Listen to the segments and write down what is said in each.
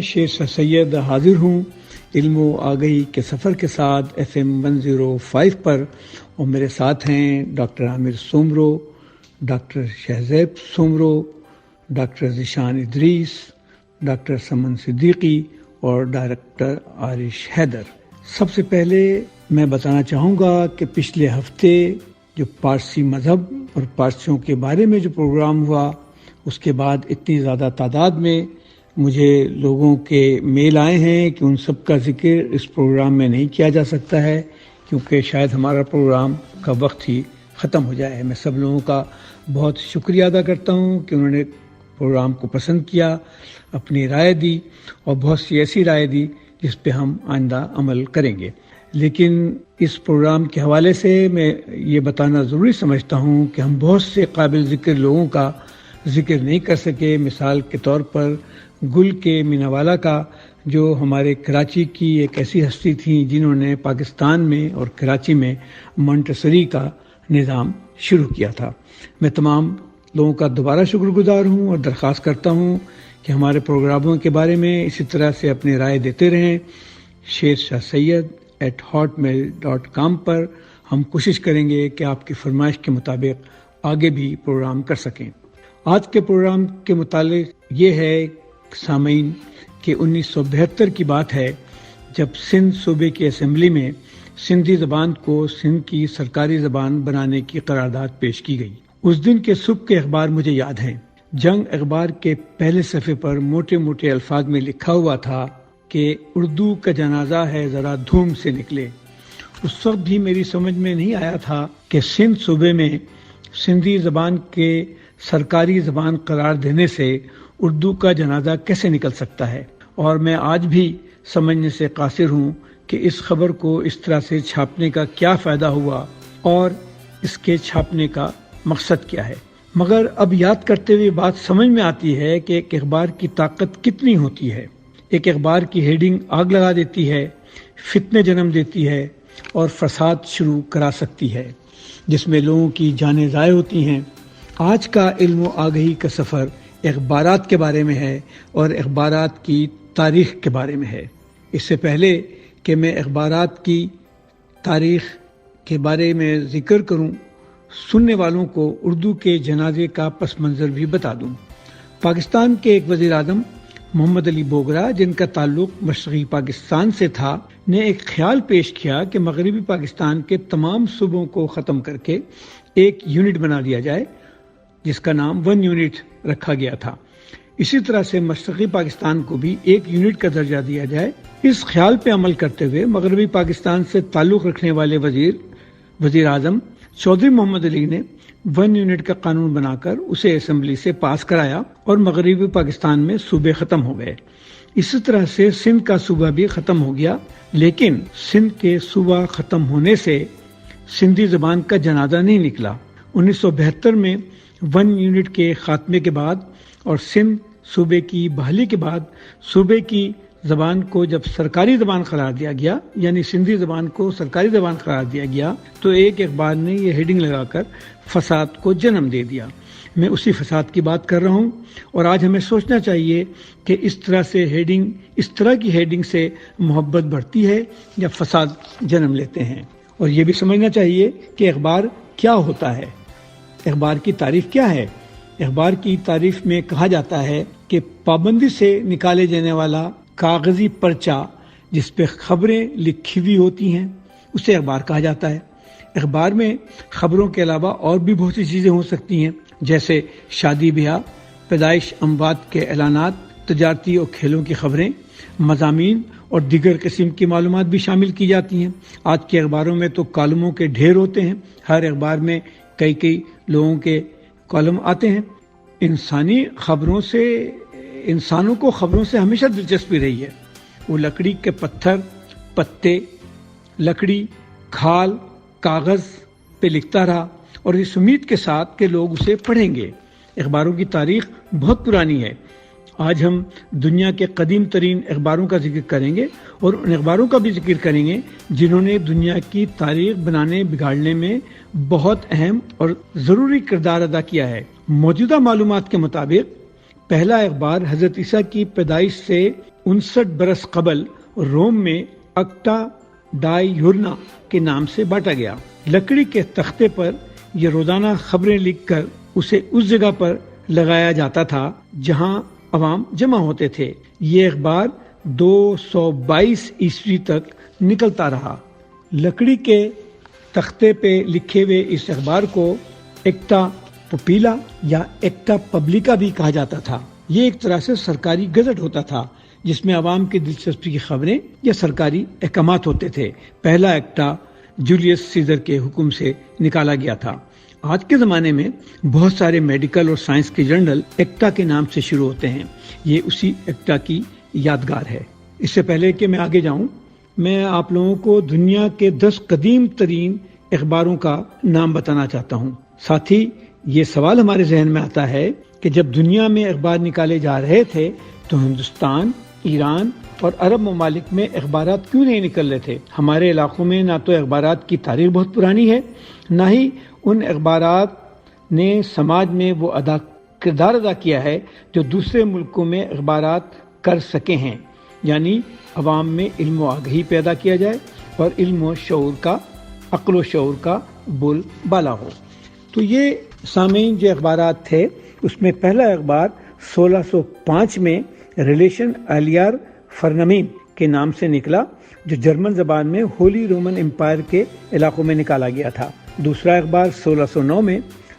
شیر شاہ سید حاضر ہوں علم و آگہی کے سفر کے ساتھ FM 105 پر، اور میرے ساتھ ہیں doctor Aamir Soomro, doctor Shahzeb Soomro, doctor Zeeshan Idrees, doctor Saman Siddiqui اور ڈائریکٹر عارش حیدر۔ سب سے پہلے میں بتانا چاہوں گا کہ پچھلے ہفتے جو پارسی مذہب اور پارسیوں کے بارے میں جو پروگرام ہوا، اس کے بعد اتنی زیادہ تعداد میں مجھے لوگوں کے میل آئے ہیں کہ ان سب کا ذکر اس پروگرام میں نہیں کیا جا سکتا ہے، کیونکہ شاید ہمارا پروگرام کا وقت ہی ختم ہو جائے۔ میں سب لوگوں کا بہت شکریہ ادا کرتا ہوں کہ انہوں نے پروگرام کو پسند کیا، اپنی رائے دی، اور بہت سی ایسی رائے دی جس پہ ہم آئندہ عمل کریں گے۔ لیکن اس پروگرام کے حوالے سے میں یہ بتانا ضروری سمجھتا ہوں کہ ہم بہت سے قابل ذکر لوگوں کا ذکر نہیں کر سکے۔ مثال کے طور پر گل کے میناوالا کا، جو ہمارے کراچی کی ایک ایسی ہستی تھیں جنہوں نے پاکستان میں اور کراچی میں مونٹیسری کا نظام شروع کیا تھا۔ میں تمام لوگوں کا دوبارہ شکر گزار ہوں اور درخواست کرتا ہوں کہ ہمارے پروگراموں کے بارے میں اسی طرح سے اپنی رائے دیتے رہیں۔ shershahyed@hotmail.com پر ہم کوشش کریں گے کہ آپ کی فرمائش کے مطابق آگے بھی پروگرام کر سکیں۔ آج کے پروگرام کے متعلق یہ ہے سامعین کہ 1972 کی بات ہے جب سندھ صوبے کی اسمبلی میں سندھی زبان کو سندھ کی سرکاری زبان بنانے کی قرارداد پیش کی گئی۔ اس دن کے صبح کے اخبار مجھے یاد ہیں۔ جنگ اخبار کے پہلے صفحے پر موٹے موٹے الفاظ میں لکھا ہوا تھا کہ اردو کا جنازہ ہے ذرا دھوم سے نکلے۔ اس وقت بھی میری سمجھ میں نہیں آیا تھا کہ سندھ صوبے میں سندھی زبان کے سرکاری زبان قرار دینے سے اردو کا جنازہ کیسے نکل سکتا ہے، اور میں آج بھی سمجھنے سے قاصر ہوں کہ اس خبر کو اس طرح سے چھاپنے کا کیا فائدہ ہوا اور اس کے چھاپنے کا مقصد کیا ہے۔ مگر اب یاد کرتے ہوئے بات سمجھ میں آتی ہے کہ ایک اخبار کی طاقت کتنی ہوتی ہے۔ ایک اخبار کی ہیڈنگ آگ لگا دیتی ہے، فتنے جنم دیتی ہے اور فساد شروع کرا سکتی ہے، جس میں لوگوں کی جانیں ضائع ہوتی ہیں۔ آج کا علم و آگہی کا سفر اخبارات کے بارے میں ہے اور اخبارات کی تاریخ کے بارے میں ہے۔ اس سے پہلے کہ میں اخبارات کی تاریخ کے بارے میں ذکر کروں، سننے والوں کو اردو کے جنازے کا پس منظر بھی بتا دوں۔ پاکستان کے ایک وزیر اعظم محمد علی بوگرا، جن کا تعلق مشرقی پاکستان سے تھا، نے ایک خیال پیش کیا کہ مغربی پاکستان کے تمام صوبوں کو ختم کر کے ایک یونٹ بنا دیا جائے، جس کا نام 1 یونٹ رکھا گیا تھا۔ اسی طرح سے مشرقی پاکستان کو بھی 1 یونٹ کا درجہ دیا جائے۔ اس خیال پہ عمل کرتے ہوئے مغربی پاکستان سے تعلق رکھنے والے وزیر اعظم چودھری محمد علی نے 1 یونٹ کا قانون بنا کر اسے اسمبلی سے پاس کرایا اور مغربی پاکستان میں صوبے ختم ہو گئے۔ اسی طرح سے سندھ کا صوبہ بھی ختم ہو گیا، لیکن سندھ کے صوبہ ختم ہونے سے سندھی زبان کا جنازہ نہیں نکلا۔ 1972 میں 1 یونٹ کے خاتمے کے بعد اور سندھ صوبے کی بحالی کے بعد صوبے کی زبان کو جب سرکاری زبان قرار دیا گیا، یعنی سندھی زبان کو سرکاری زبان قرار دیا گیا، تو ایک اخبار نے یہ ہیڈنگ لگا کر فساد کو جنم دے دیا۔ میں اسی فساد کی بات کر رہا ہوں، اور آج ہمیں سوچنا چاہیے کہ اس طرح کی ہیڈنگ سے محبت بڑھتی ہے یا فساد جنم لیتے ہیں۔ اور یہ بھی سمجھنا چاہیے کہ اخبار کیا ہوتا ہے، اخبار کی تعریف کیا ہے۔ اخبار کی تعریف میں کہا جاتا ہے کہ پابندی سے نکالے جانے والا کاغذی پرچہ جس پہ خبریں لکھی ہوئی ہوتی ہیں اسے اخبار کہا جاتا ہے۔ اخبار میں خبروں کے علاوہ اور بھی بہت سی چیزیں ہو سکتی ہیں، جیسے شادی بیاہ، پیدائش اموات کے اعلانات، تجارتی اور کھیلوں کی خبریں، مضامین اور دیگر قسم کی معلومات بھی شامل کی جاتی ہیں۔ آج کے اخباروں میں تو کالموں کے ڈھیر ہوتے ہیں، ہر اخبار میں کئی لوگوں کے کالم آتے ہیں۔ انسانوں کو خبروں سے ہمیشہ دلچسپی رہی ہے۔ وہ لکڑی کے پتھر، پتے، لکڑی، کھال، کاغذ پہ لکھتا رہا اور اس امید کے ساتھ کہ لوگ اسے پڑھیں گے۔ اخباروں کی تاریخ بہت پرانی ہے۔ آج ہم دنیا کے قدیم ترین اخباروں کا ذکر کریں گے اور ان اخباروں کا بھی ذکر کریں گے جنہوں نے دنیا کی تاریخ بنانے بگاڑنے میں بہت اہم اور ضروری کردار ادا کیا ہے۔ موجودہ معلومات کے مطابق پہلا اخبار حضرت عیسیٰ کی پیدائش سے 59 برس قبل روم میں اکٹا ڈائی یورنا کے نام سے بانٹا گیا۔ لکڑی کے تختے پر یہ روزانہ خبریں لکھ کر اسے اس جگہ پر لگایا جاتا تھا جہاں عوام جمع ہوتے تھے۔ یہ اخبار 222 عیسوی تک نکلتا رہا۔ لکڑی کے تختے پہ لکھے ہوئے اس اخبار کو ایکٹا پوپیلا یا ایکٹا پبلکا بھی کہا جاتا تھا۔ یہ ایک طرح سے سرکاری گزٹ ہوتا تھا جس میں عوام کی دلچسپی کی خبریں یا سرکاری احکامات ہوتے تھے۔ پہلا ایکٹا جولیس سیزر کے حکم سے نکالا گیا تھا۔ آج کے زمانے میں بہت سارے میڈیکل اور سائنس کے جرنل ایکٹا کے نام سے شروع ہوتے ہیں۔ یہ اسی ایکٹا کی یادگار ہے۔ اس سے پہلے کہ میں آگے جاؤں، میں آپ لوگوں کو دنیا کے 10 قدیم ترین اخباروں کا نام بتانا چاہتا ہوں۔ ساتھ ہی یہ سوال ہمارے ذہن میں آتا ہے کہ جب دنیا میں اخبار نکالے جا رہے تھے تو ہندوستان، ایران اور عرب ممالک میں اخبارات کیوں نہیں نکل رہے تھے؟ ہمارے علاقوں میں نہ تو اخبارات کی تاریخ بہت پرانی ہے، نہ ہی ان اخبارات نے سماج میں وہ کردار ادا کیا ہے جو دوسرے ملکوں میں اخبارات کر سکے ہیں، یعنی عوام میں علم و آگہی پیدا کیا جائے اور علم و شعور کا، عقل و شعور کا بول بالا ہو۔ تو یہ سامعین جو اخبارات تھے اس میں پہلا اخبار 1605 میں ریلیشن الیار فرنمیم کے نام سے نکلا، جو جرمن زبان میں ہولی رومن امپائر کے علاقوں میں نکالا گیا تھا۔ دوسرا اخبار 1609 میں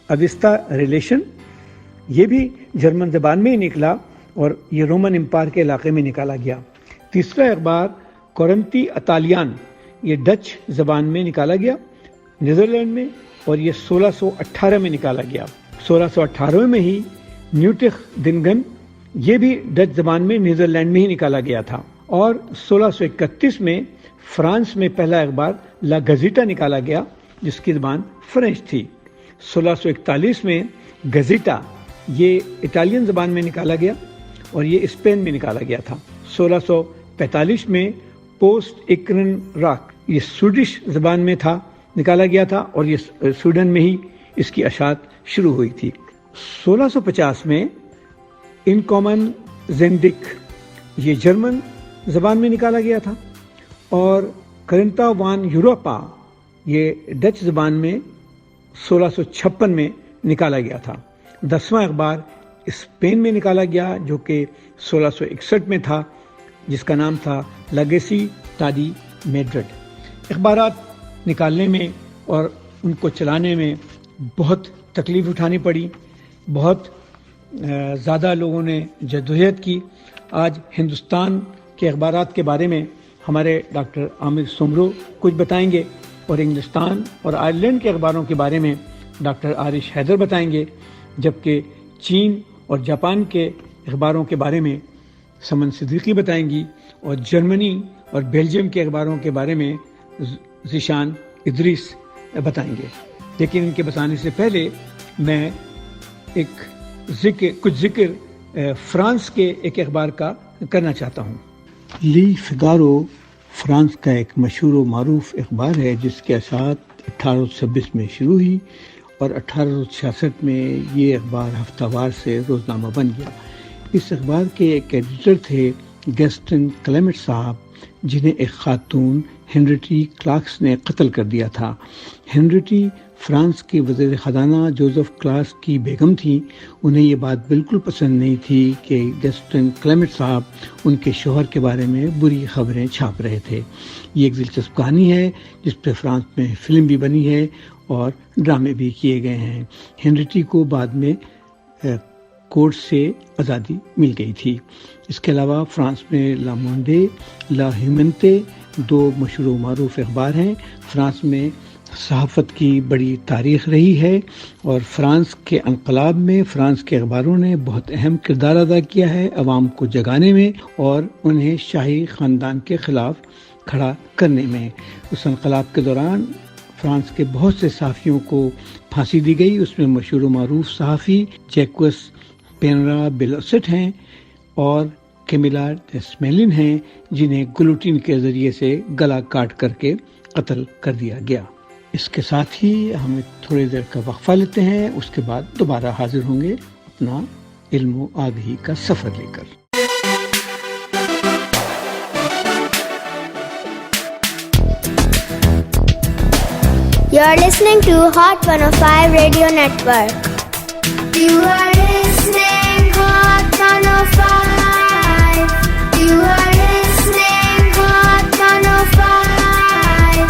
اوستا ریلیشن، یہ بھی جرمن زبان میں ہی نکلا اور یہ رومن امپائر کے علاقے میں نکالا گیا۔ تیسرا اخبار کورنتی اطالیان، یہ ڈچ زبان میں نکالا گیا نیدرلینڈ میں، اور یہ 1618 میں نکالا گیا۔ 1618 میں ہی نیوٹک دنگن، یہ بھی ڈچ زبان میں نیدرلینڈ میں ہی نکالا گیا تھا۔ اور 1631 میں فرانس میں پہلا اخبار لا گزیٹا نکالا گیا جس کی زبان فرینچ تھی۔ 1641 میں گزیٹا یہ اٹالین زبان میں نکالا گیا اور یہ اسپین میں نکالا گیا تھا۔ 1645 میں پوسٹ اکرن راک، یہ سویڈش زبان میں تھا، نکالا گیا تھا اور یہ سویڈن میں ہی اس کی اشاعت شروع ہوئی تھی۔ 1650 میں ان کامن زینڈک، یہ جرمن زبان میں نکالا گیا تھا، اور کرنتا وان یوروپا یہ ڈچ زبان میں 1656 میں نکالا گیا تھا۔ 10واں اخبار اسپین میں نکالا گیا جو کہ 1661 میں تھا، جس کا نام تھا لیگیسی ٹاڈی میڈرڈ۔ اخبارات نکالنے میں اور ان کو چلانے میں بہت تکلیف اٹھانی پڑی، بہت زیادہ لوگوں نے جدوجہد کی۔ آج ہندوستان کے اخبارات کے بارے میں ہمارے ڈاکٹر عامر سومرو کچھ بتائیں گے، اور انگلستان اور آئرلینڈ کے اخباروں کے بارے میں ڈاکٹر عارش حیدر بتائیں گے، جبکہ چین اور جاپان کے اخباروں کے بارے میں سمن صدیقی بتائیں گی، اور جرمنی اور بیلجیم کے اخباروں کے بارے میں ذیشان ادریس بتائیں گے۔ لیکن ان کے بتانے سے پہلے میں کچھ ذکر فرانس کے ایک اخبار کا کرنا چاہتا ہوں۔ لی فگارو فرانس کا ایک مشہور و معروف اخبار ہے جس کی اشاعت 1826 میں شروع ہوئی اور 1866 میں یہ اخبار ہفتہ وار سے روزنامہ بن گیا۔ اس اخبار کے ایک ایڈیٹر تھے گیسٹن کلیمٹ صاحب، جنہیں ایک خاتون ہنریٹی کلاکس نے قتل کر دیا تھا۔ ہنریٹی فرانس کی وزیر خزانہ جوزف کلاس کی بیگم تھی۔ انہیں یہ بات بالکل پسند نہیں تھی کہ گیسٹن کلیمٹ صاحب ان کے شوہر کے بارے میں بری خبریں چھاپ رہے تھے۔ یہ ایک دلچسپ کہانی ہے جس پہ فرانس میں فلم بھی بنی ہے اور ڈرامے بھی کیے گئے ہیں۔ ہنریٹی کو بعد میں کورٹ سے آزادی مل گئی تھی۔ اس کے علاوہ فرانس میں لا مونڈے، لا ہیومنتے دو مشہور و معروف اخبار ہیں۔ فرانس میں صحافت کی بڑی تاریخ رہی ہے اور فرانس کے انقلاب میں فرانس کے اخباروں نے بہت اہم کردار ادا کیا ہے عوام کو جگانے میں اور انہیں شاہی خاندان کے خلاف کھڑا کرنے میں۔ اس انقلاب کے دوران فرانس کے بہت سے صحافیوں کو پھانسی دی گئی۔ اس میں مشہور و معروف صحافی جیکوس پینرا بیلوسٹ ہیں اور کیمیلا ڈیسمیلن ہیں، جنہیں گلوٹین کے ذریعے سے گلا کاٹ کر کے قتل کر دیا گیا۔ اس کے ساتھ ہی ہم تھوڑی دیر کا وقفہ لیتے ہیں، اس کے بعد دوبارہ حاضر ہوں گے۔ اپنا علم و آگہی کا سفر لے کر۔ You're listening to Hot 105 Radio Network. You are listening Hot 105. You are listening Hot 105.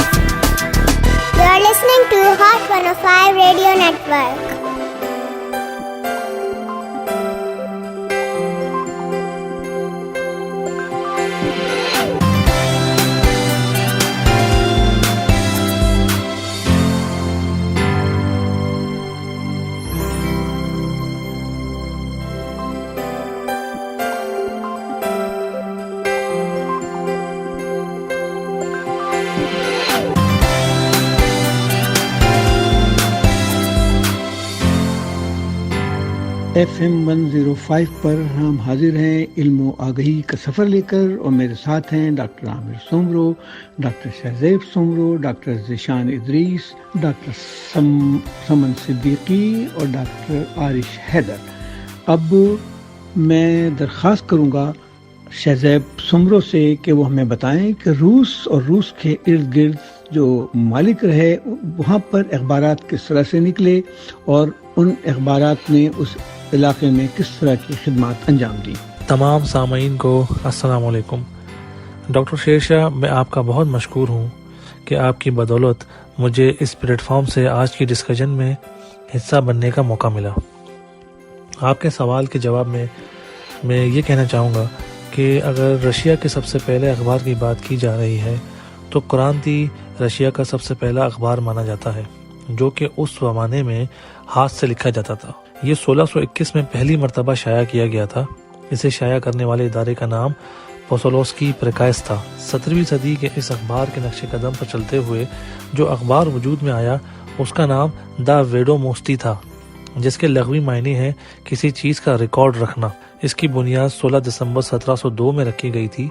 You're listening to Hot 105 Radio Network. FM 105 پر ہم حاضر ہیں علم و آگہی کا سفر لے کر، اور میرے ساتھ ہیں doctor Aamir Soomro, doctor Shahzeb Soomro, doctor Zeeshan Idrees, doctor Saman Siddiqui اور ڈاکٹر عارش حیدر۔ اب میں درخواست کروں گا شہزیب سومرو سے کہ وہ ہمیں بتائیں کہ روس اور روس کے ارد گرد جو ممالک رہے وہاں پر اخبارات کس طرح سے نکلے اور ان اخبارات نے اس علاقے میں کس طرح کی خدمات انجام دی۔ تمام سامعین کو السلام علیکم۔ ڈاکٹر شیر شاہ، میں آپ کا بہت مشکور ہوں کہ آپ کی بدولت مجھے اس پلیٹ فارم سے آج کی ڈسکشن میں حصہ بننے کا موقع ملا۔ آپ کے سوال کے جواب میں یہ کہنا چاہوں گا کہ اگر رشیا کے سب سے پہلے اخبار کی بات کی جا رہی ہے تو کرانتی رشیا کا سب سے پہلا اخبار مانا جاتا ہے، جو کہ اس زمانے میں ہاتھ سے لکھا جاتا تھا۔ یہ 1621 میں پہلی مرتبہ شائع کیا گیا تھا۔ اسے شائع کرنے والے ادارے کا نام پوسولوسکی پریکائس تھا۔ 17ویں صدی کے اس اخبار کے نقش قدم پر چلتے ہوئے جو اخبار وجود میں آیا اس کا نام دا ویڈوموستی تھا، جس کے لغوی معنی ہے کسی چیز کا ریکارڈ رکھنا۔ اس کی بنیاد 16 دسمبر 1702 میں رکھی گئی تھی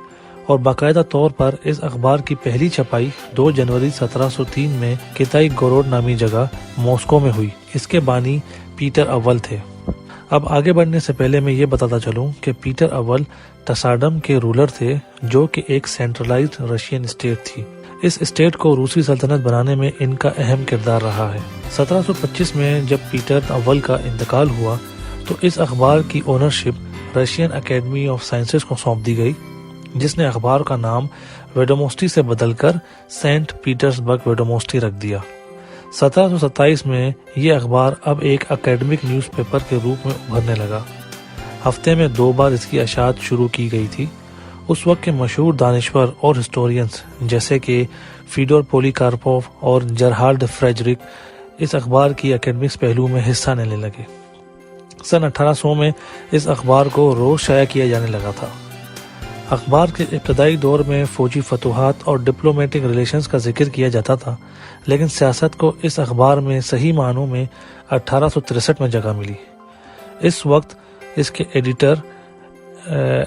اور باقاعدہ طور پر اس اخبار کی پہلی چھپائی 2 جنوری 1703 میں کتائی گوروڈ نامی جگہ ماسکو میں ہوئی۔ اس کے بانی پیٹر اول تھے۔ اب آگے بڑھنے سے پہلے میں یہ بتاتا چلوں کہ پیٹر اول ٹساڈم کے رولر تھے، جو کہ ایک سینٹرلائزڈ رشین اسٹیٹ تھی۔ اس اسٹیٹ کو روسی سلطنت بنانے میں ان کا اہم کردار رہا ہے۔ 1725 میں جب پیٹر اول کا انتقال ہوا تو اس اخبار کی ownership Russian academy of sciences کو سونپ دی گئی، جس نے اخبار کا نام ویڈوموسٹی سے بدل کر سینٹ پیٹرز برگ ویڈوموسٹی رکھ دیا۔ 1727 میں یہ اخبار اب ایک اکیڈمک نیوز پیپر کے روپ میں ابھرنے لگا۔ ہفتے میں 2 بار اس کی اشاعت شروع کی گئی تھی۔ اس وقت کے مشہور دانشور اور ہسٹورینز جیسے کہ فیڈور پولیکارپوف اور جرہالڈ فریڈرک اس اخبار کی اکیڈمکس پہلو میں حصہ لینے لگے۔ سن 1800 میں اس اخبار کو روز شائع کیا جانے لگا تھا۔ اخبار کے ابتدائی دور میں فوجی فتوحات اور ڈپلومیٹک ریلیشنز کا ذکر کیا جاتا تھا، لیکن سیاست کو اس اخبار میں صحیح معنوں میں 1863 میں جگہ ملی۔ اس وقت اس کے ایڈیٹر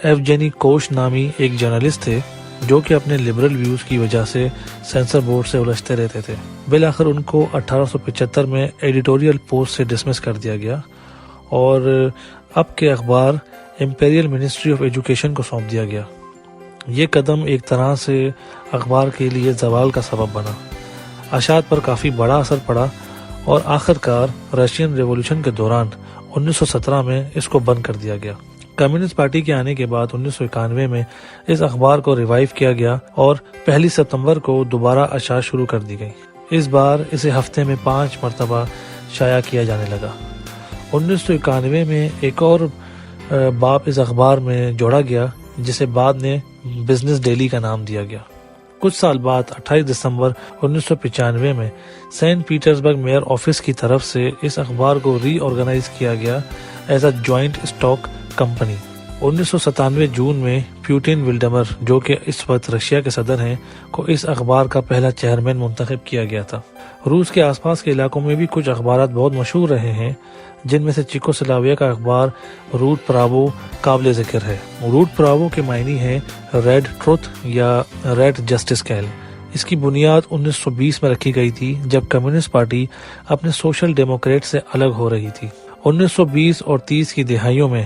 ایوجینی کوش نامی ایک جرنلسٹ تھے، جو کہ اپنے لبرل ویوز کی وجہ سے سینسر بورڈ سے الجھتے رہتے تھے۔ بالآخر ان کو 1875 میں ایڈیٹوریل پوسٹ سے ڈسمس کر دیا گیا اور اب کے اخبار امپیریل منسٹری آف ایجوکیشن کو سونپ دیا گیا۔ یہ قدم ایک طرح سے اخبار کے لیے زوال کا سبب بنا۔ اشاعت پر کافی بڑا اثر پڑا اور آخرکار رشین ریولوشن کے دوران 1917 میں اس کو بند کر دیا گیا۔ کمیونسٹ پارٹی کے آنے کے بعد 1991 میں اس اخبار کو ریوائیو کیا گیا اور 1 ستمبر کو دوبارہ اشاعت شروع کر دی گئی۔ اس بار اسے ہفتے میں 5 مرتبہ شائع کیا جانے لگا۔ 1991 میں ایک اور باب اس اخبار میں جوڑا گیا، جسے بعد میں بزنس ڈیلی کا نام دیا گیا۔ کچھ سال بعد 28 دسمبر 1995 میں سینٹ پیٹرز برگ میئر آفس کی طرف سے اس اخبار کو ری آرگنائز کیا گیا as a joint stock company. 1997 جون میں پیوٹن ولڈمر، جو کہ اس وقت رشیا کے صدر ہیں، کو اس اخبار کا پہلا چیئرمین منتخب کیا گیا تھا۔ روس کے آس پاس کے علاقوں میں بھی کچھ اخبارات بہت مشہور رہے ہیں، جن میں سے چیکوسلاویا کا اخبار روٹ پراوو قابل ذکر ہے۔ روٹ پراوو کے معنی ہے ریڈ ٹروتھ یا ریڈ جسٹس کیل۔ اس کی بنیاد 1920 میں رکھی گئی تھی، جب کمیونسٹ پارٹی اپنے سوشل ڈیموکریٹ سے الگ ہو رہی تھی۔ 1920 اور 30 کی دہائیوں میں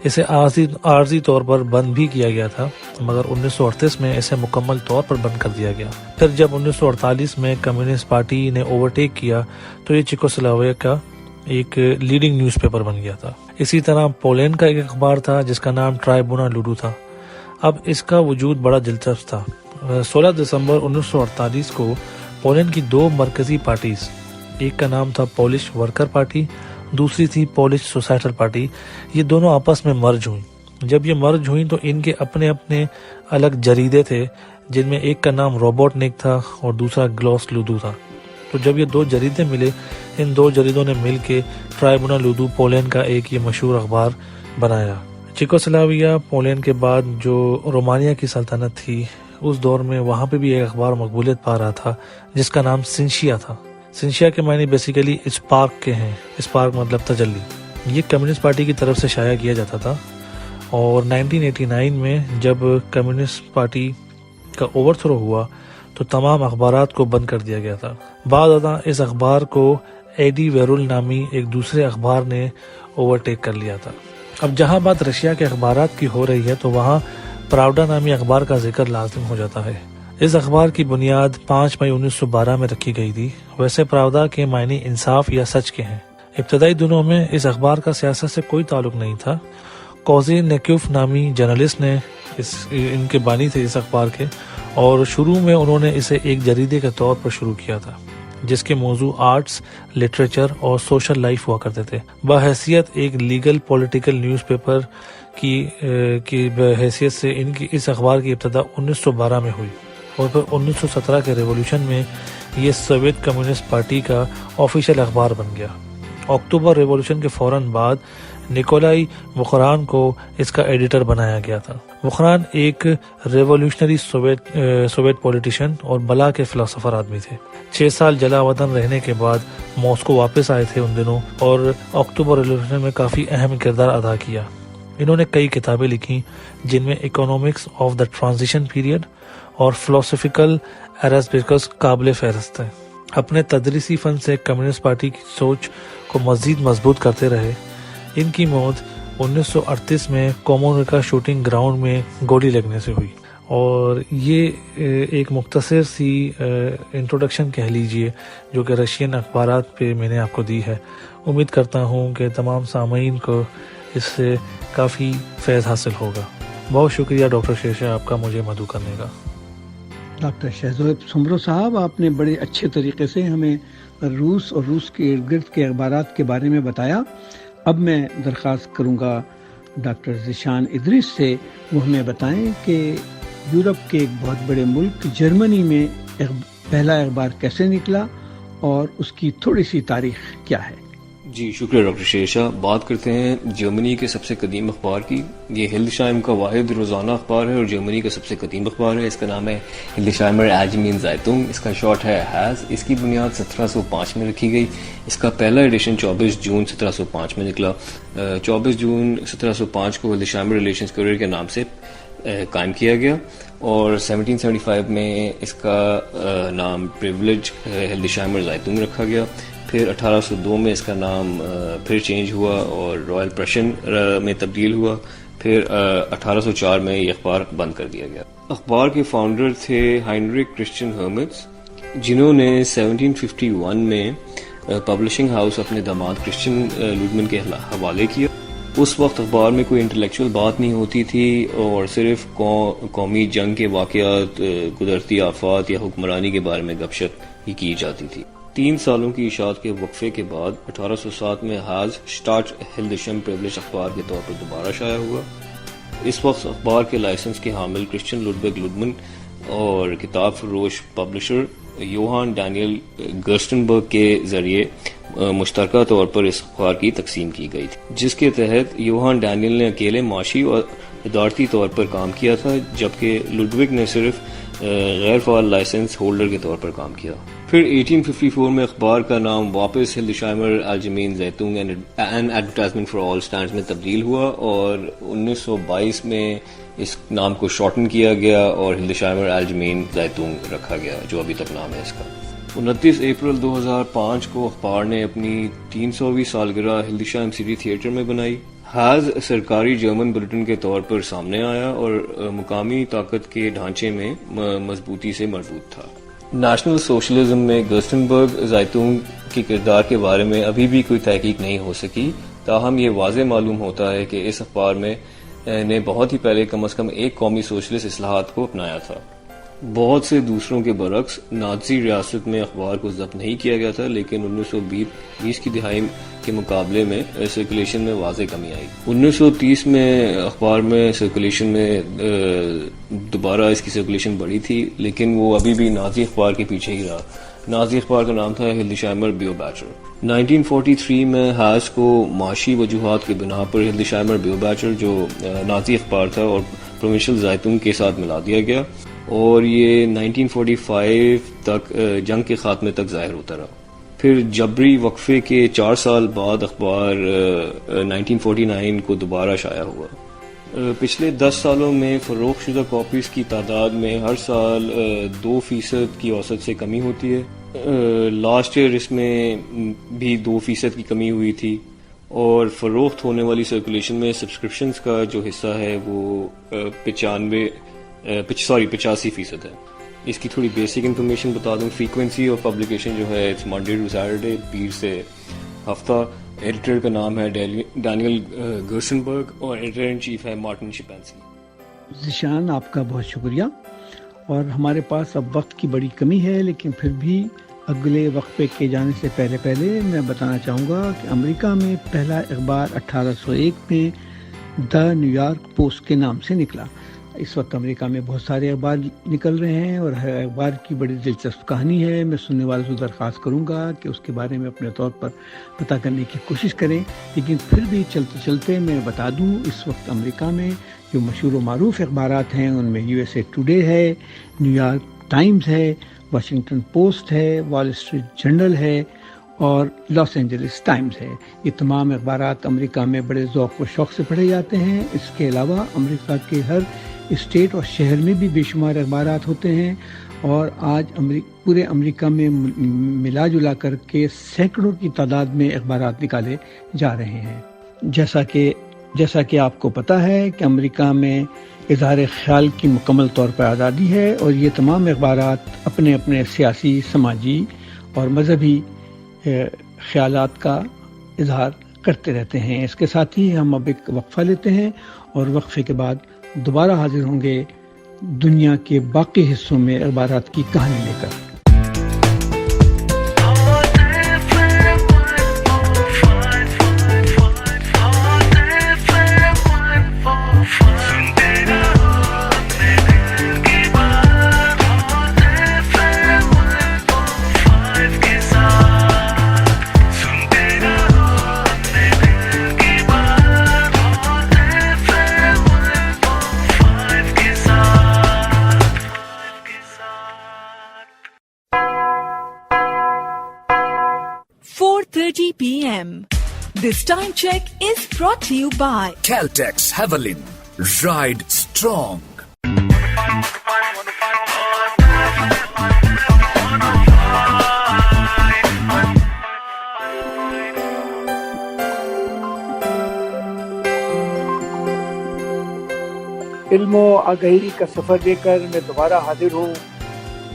اسے عارضی طور پر بند بھی کیا گیا تھا، مگر 1938 میں اسے مکمل طور پر بند کر دیا گیا۔ پھر جب 1948 میں کمیونسٹ پارٹی نے اوورٹیک کیا تو یہ چیکوسلوواکیہ کا ایک لیڈنگ نیوز پیپر بن گیا تھا۔ اسی طرح پولینڈ کا ایک اخبار تھا جس کا نام ٹرائبونا لوڈو تھا۔ اب اس کا وجود بڑا دلچسپ تھا۔ 16 دسمبر 1948 کو پولینڈ کی دو مرکزی پارٹیز، ایک کا نام تھا پولش ورکر پارٹی، دوسری تھی پولش سوسائٹل پارٹی، یہ دونوں آپس میں مرج ہوئیں۔ جب یہ مرج ہوئیں تو ان کے اپنے اپنے الگ جریدے تھے، جن میں ایک کا نام روبوٹنک تھا اور دوسرا گلوس لودو تھا۔ تو جب یہ دو جریدے ملے، ان دو جریدوں نے مل کے ٹرائبونا لودو پولینڈ کا ایک یہ مشہور اخبار بنایا۔ چیکوسلاویا پولینڈ کے بعد جو رومانیہ کی سلطنت تھی، اس دور میں وہاں پہ بھی ایک اخبار مقبولیت پا رہا تھا جس کا نام سنشیا تھا۔ سنشیا کے معنی بیسیکلی اسپارک کے ہیں، اسپارک مطلب تجلی۔ یہ کمیونسٹ پارٹی کی طرف سے شائع کیا جاتا تھا، اور 1989 میں جب کمیونسٹ پارٹی کا اوور تھرو ہوا تو تمام اخبارات کو بند کر دیا گیا تھا۔ بعد ازاں اس اخبار کو ایڈی ویرول نامی ایک دوسرے اخبار نے اوورٹیک کر لیا تھا۔ اب جہاں بات رشیا کے اخبارات کی ہو رہی ہے تو وہاں پراوڈا نامی اخبار کا ذکر لازم ہو جاتا ہے۔ اس اخبار کی بنیاد 5 مئی 1912 میں رکھی گئی تھی۔ ویسے پراوڈا کے معنی انصاف یا سچ کے ہیں۔ ابتدائی دنوں میں اس اخبار کا سیاست سے کوئی تعلق نہیں تھا۔ کوزی نیکیوف نامی جرنلسٹ نے ان کے بانی تھے اس اخبار کے، اور شروع میں انہوں نے اسے ایک جریدے کے طور پر شروع کیا تھا جس کے موضوع آرٹس، لٹریچر اور سوشل لائف ہوا کرتے تھے۔ بحیثیت ایک لیگل پولیٹیکل نیوز پیپر کی بحیثیت سے اس اخبار کی ابتدا 1912 میں ہوئی، اور پھر 1917 کے ریولوشن میں یہ سوویت کمیونسٹ پارٹی کا آفیشیل اخبار بن گیا۔ اکتوبر ریولوشن کے فوراً بعد نکولائی بخران کو اس کا ایڈیٹر بنایا گیا تھا۔ بخران ایک ریولوشنری سوویت پولیٹیشین اور بلا کے فلسفر آدمی تھے۔ 6 سال جلا وطن رہنے کے بعد ماسکو واپس آئے تھے ان دنوں، اور اکتوبر ریولوشن میں کافی اہم کردار ادا کیا۔ انہوں نے کئی کتابیں لکھی جن میں economics of the transition period اور فلسفیکل ایراسبیکس قابل فہرست ہیں۔ اپنے تدریسی فن سے کمیونسٹ پارٹی کی سوچ کو مزید مضبوط کرتے رہے۔ ان کی موت 1938 میں کومونیکا شوٹنگ گراؤنڈ میں گولی لگنے سے ہوئی۔ اور یہ ایک مختصر سی انٹروڈکشن کہہ لیجئے جو کہ رشین اخبارات پہ میں نے آپ کو دی ہے۔ امید کرتا ہوں کہ تمام سامعین کو اس سے کافی فیض حاصل ہوگا۔ بہت شکریہ ڈاکٹر شیرشاہ آپ کا مجھے مدعو کرنے کا۔ ڈاکٹر شہزاد سمرو صاحب، آپ نے بڑے اچھے طریقے سے ہمیں روس اور روس کے ارد گرد کے اخبارات کے بارے میں بتایا۔ اب میں درخواست کروں گا ڈاکٹر ذیشان ادریس سے، وہ ہمیں بتائیں کہ یورپ کے ایک بہت بڑے ملک جرمنی میں پہلا اخبار کیسے نکلا اور اس کی تھوڑی سی تاریخ کیا ہے۔ جی شکریہ ڈاکٹر شیرشاہ۔ بات کرتے ہیں جرمنی کے سب سے قدیم اخبار کی۔ یہ ہلدشائم کا واحد روزانہ اخبار ہے اور جرمنی کا سب سے قدیم اخبار ہے۔ اس کا نام ہے ہلدشائمر الجمین زائتونگ، اس کا شارٹ ہے ہیز۔ اس کی بنیاد 1705 میں رکھی گئی۔ اس کا پہلا ایڈیشن 24 جون 1705 میں نکلا۔ 24 جون 1705 کو ہلدشائمر ریلیشنز کورئر کے نام سے قائم کیا گیا، اور 1775 میں اس کا نام پریولیج ہلدشائمر زائتونگ رکھا گیا۔ پھر 1802 میں اس کا نام پھر چینج ہوا اور رائل پرشین میں تبدیل ہوا۔ پھر 1804 میں یہ اخبار بند کر دیا گیا۔ اخبار کے فاؤنڈر تھے ہائنریک کرسچن ہرمٹس، جنہوں نے 1751 میں پبلشنگ ہاؤس اپنے داماد کرسچن لوڈمن کے حوالے کیا۔ اس وقت اخبار میں کوئی انٹلیکچوئل بات نہیں ہوتی تھی اور صرف قومی جنگ کے واقعات، قدرتی آفات یا حکمرانی کے بارے میں گپ شپ ہی کی جاتی تھی۔ 3 سالوں کی اشاعت کے وقفے کے بعد 1807 میں ہاز شٹاٹ ہلدشم پریولیج اخبار کے طور پر دوبارہ شائع ہوا۔ اس وقت اخبار کے لائسنس کے حامل کرسچن لوڈوگ لوڈمن اور کتاب فروش پبلشر یوہان ڈینیل گرسٹنبرگ کے ذریعے مشترکہ طور پر اس اخبار کی تقسیم کی گئی تھی، جس کے تحت یوہان ڈینیل نے اکیلے معاشی اور ادارتی طور پر کام کیا تھا، جبکہ لوڈوگ نے صرف غیر فعال لائسنس ہولڈر کے طور پر کام کیا۔ پھر 1854 میں اخبار کا نام واپس Hildesheimer Allgemeine Zeitung an advertisement for all stands میں تبدیل ہوا، اور 1922 میں اس نام کو شارٹن کیا گیا اور ہلدشائمر الجمین زائتونگ رکھا گیا، جو ابھی تک نام ہے اس کا۔ 29 اپریل 2005 کو اخبار نے اپنی 300ویں سالگرہ ہلدشائم سٹی تھیٹر میں بنائی. ہیز سرکاری جرمن بلٹن کے طور پر سامنے آیا اور مقامی طاقت کے ڈھانچے میں مضبوطی سے مربوط تھا. نیشنل سوشلزم میں گسٹنبرگ زائتونگ کے کردار کے بارے میں ابھی بھی کوئی تحقیق نہیں ہو سکی، تاہم یہ واضح معلوم ہوتا ہے کہ اس اخبار میں نے بہت ہی پہلے کم از کم ایک قومی سوشلسٹ اصلاحات کو اپنایا تھا. بہت سے دوسروں کے برعکس نازی ریاست میں اخبار کو ضبط نہیں کیا گیا تھا، لیکن 1920 کی دہائی کے مقابلے میں سرکولیشن میں واضح کمی آئی. 1930 میں اخبار میں سرکولیشن میں دوبارہ اس کی سرکولیشن بڑھی تھی، لیکن وہ ابھی بھی نازی اخبار کے پیچھے ہی رہا. نازی اخبار کا نام تھا ہلدشائمر بیوبیچر. 1943 میں ہیس کو معاشی وجوہات کی بنا پر ہلدشائمر بیوبیچر جو نازی اخبار تھا اور پروونشل زائتونگ کے ساتھ ملا دیا گیا، اور یہ 1945 تک جنگ کے خاتمے تک ظاہر ہوتا رہا. پھر جبری وقفے کے 4 سال بعد اخبار 1949 کو دوبارہ شائع ہوا. پچھلے 10 سالوں میں فروخت شدہ کاپیز کی تعداد میں ہر سال 2% کی اوسط سے کمی ہوتی ہے. لاسٹ ایئر اس میں بھی 2% کی کمی ہوئی تھی، اور فروخت ہونے والی سرکولیشن میں سبسکرپشنز کا جو حصہ ہے وہ 85% ہے. اس کی تھوڑی بیسک انفارمیشن بتا دوں. فریکوینسی آف پبلیکیشن جو ہے اٹس منڈے ٹو سیٹرڈے، پیر سے ہفتہ. ایڈیٹر کا نام ہے ڈینیل گرسنبرگ اور ایڈیٹر ان چیف ہے مارٹن شپینسی. ذیشان، آپ کا بہت شکریہ. اور ہمارے پاس اب وقت کی بڑی کمی ہے، لیکن پھر بھی اگلے وقفے کے جانے سے پہلے میں بتانا چاہوں گا کہ امریکہ میں پہلا اخبار 1801 میں دا نیو یارک پوسٹ کے نام سے نکلا. اس وقت امریکہ میں بہت سارے اخبار نکل رہے ہیں اور ہر اخبار کی بڑی دلچسپ کہانی ہے. میں سننے والوں سے درخواست کروں گا کہ اس کے بارے میں اپنے طور پر پتہ کرنے کی کوشش کریں، لیکن پھر بھی چلتے چلتے میں بتا دوں اس وقت امریکہ میں جو مشہور و معروف اخبارات ہیں ان میں USA ٹوڈے ہے، نیو یارک ٹائمز ہے، واشنگٹن پوسٹ ہے، وال اسٹریٹ جرنل ہے اور لاس اینجلس ٹائمز ہے. یہ تمام اخبارات امریکہ میں بڑے ذوق و شوق سے پڑھے جاتے ہیں. اس کے علاوہ امریکہ کے ہر اسٹیٹ اور شہر میں بھی بے شمار اخبارات ہوتے ہیں، اور آج پورے امریکہ میں ملا جلا کر کے سینکڑوں کی تعداد میں اخبارات نکالے جا رہے ہیں. جیسا کہ آپ کو پتہ ہے کہ امریکہ میں اظہار خیال کی مکمل طور پر آزادی ہے، اور یہ تمام اخبارات اپنے اپنے سیاسی، سماجی اور مذہبی خیالات کا اظہار کرتے رہتے ہیں. اس کے ساتھ ہی ہم اب ایک وقفہ لیتے ہیں، اور وقفے کے بعد دوبارہ حاضر ہوں گے دنیا کے باقی حصوں میں اخبارات کی کہانی لے کر. PM. This time check is brought to you by Caltex Haviland. Ride strong. علم و آگہی کا سفر لے کر میں دوبارہ حاضر ہوں،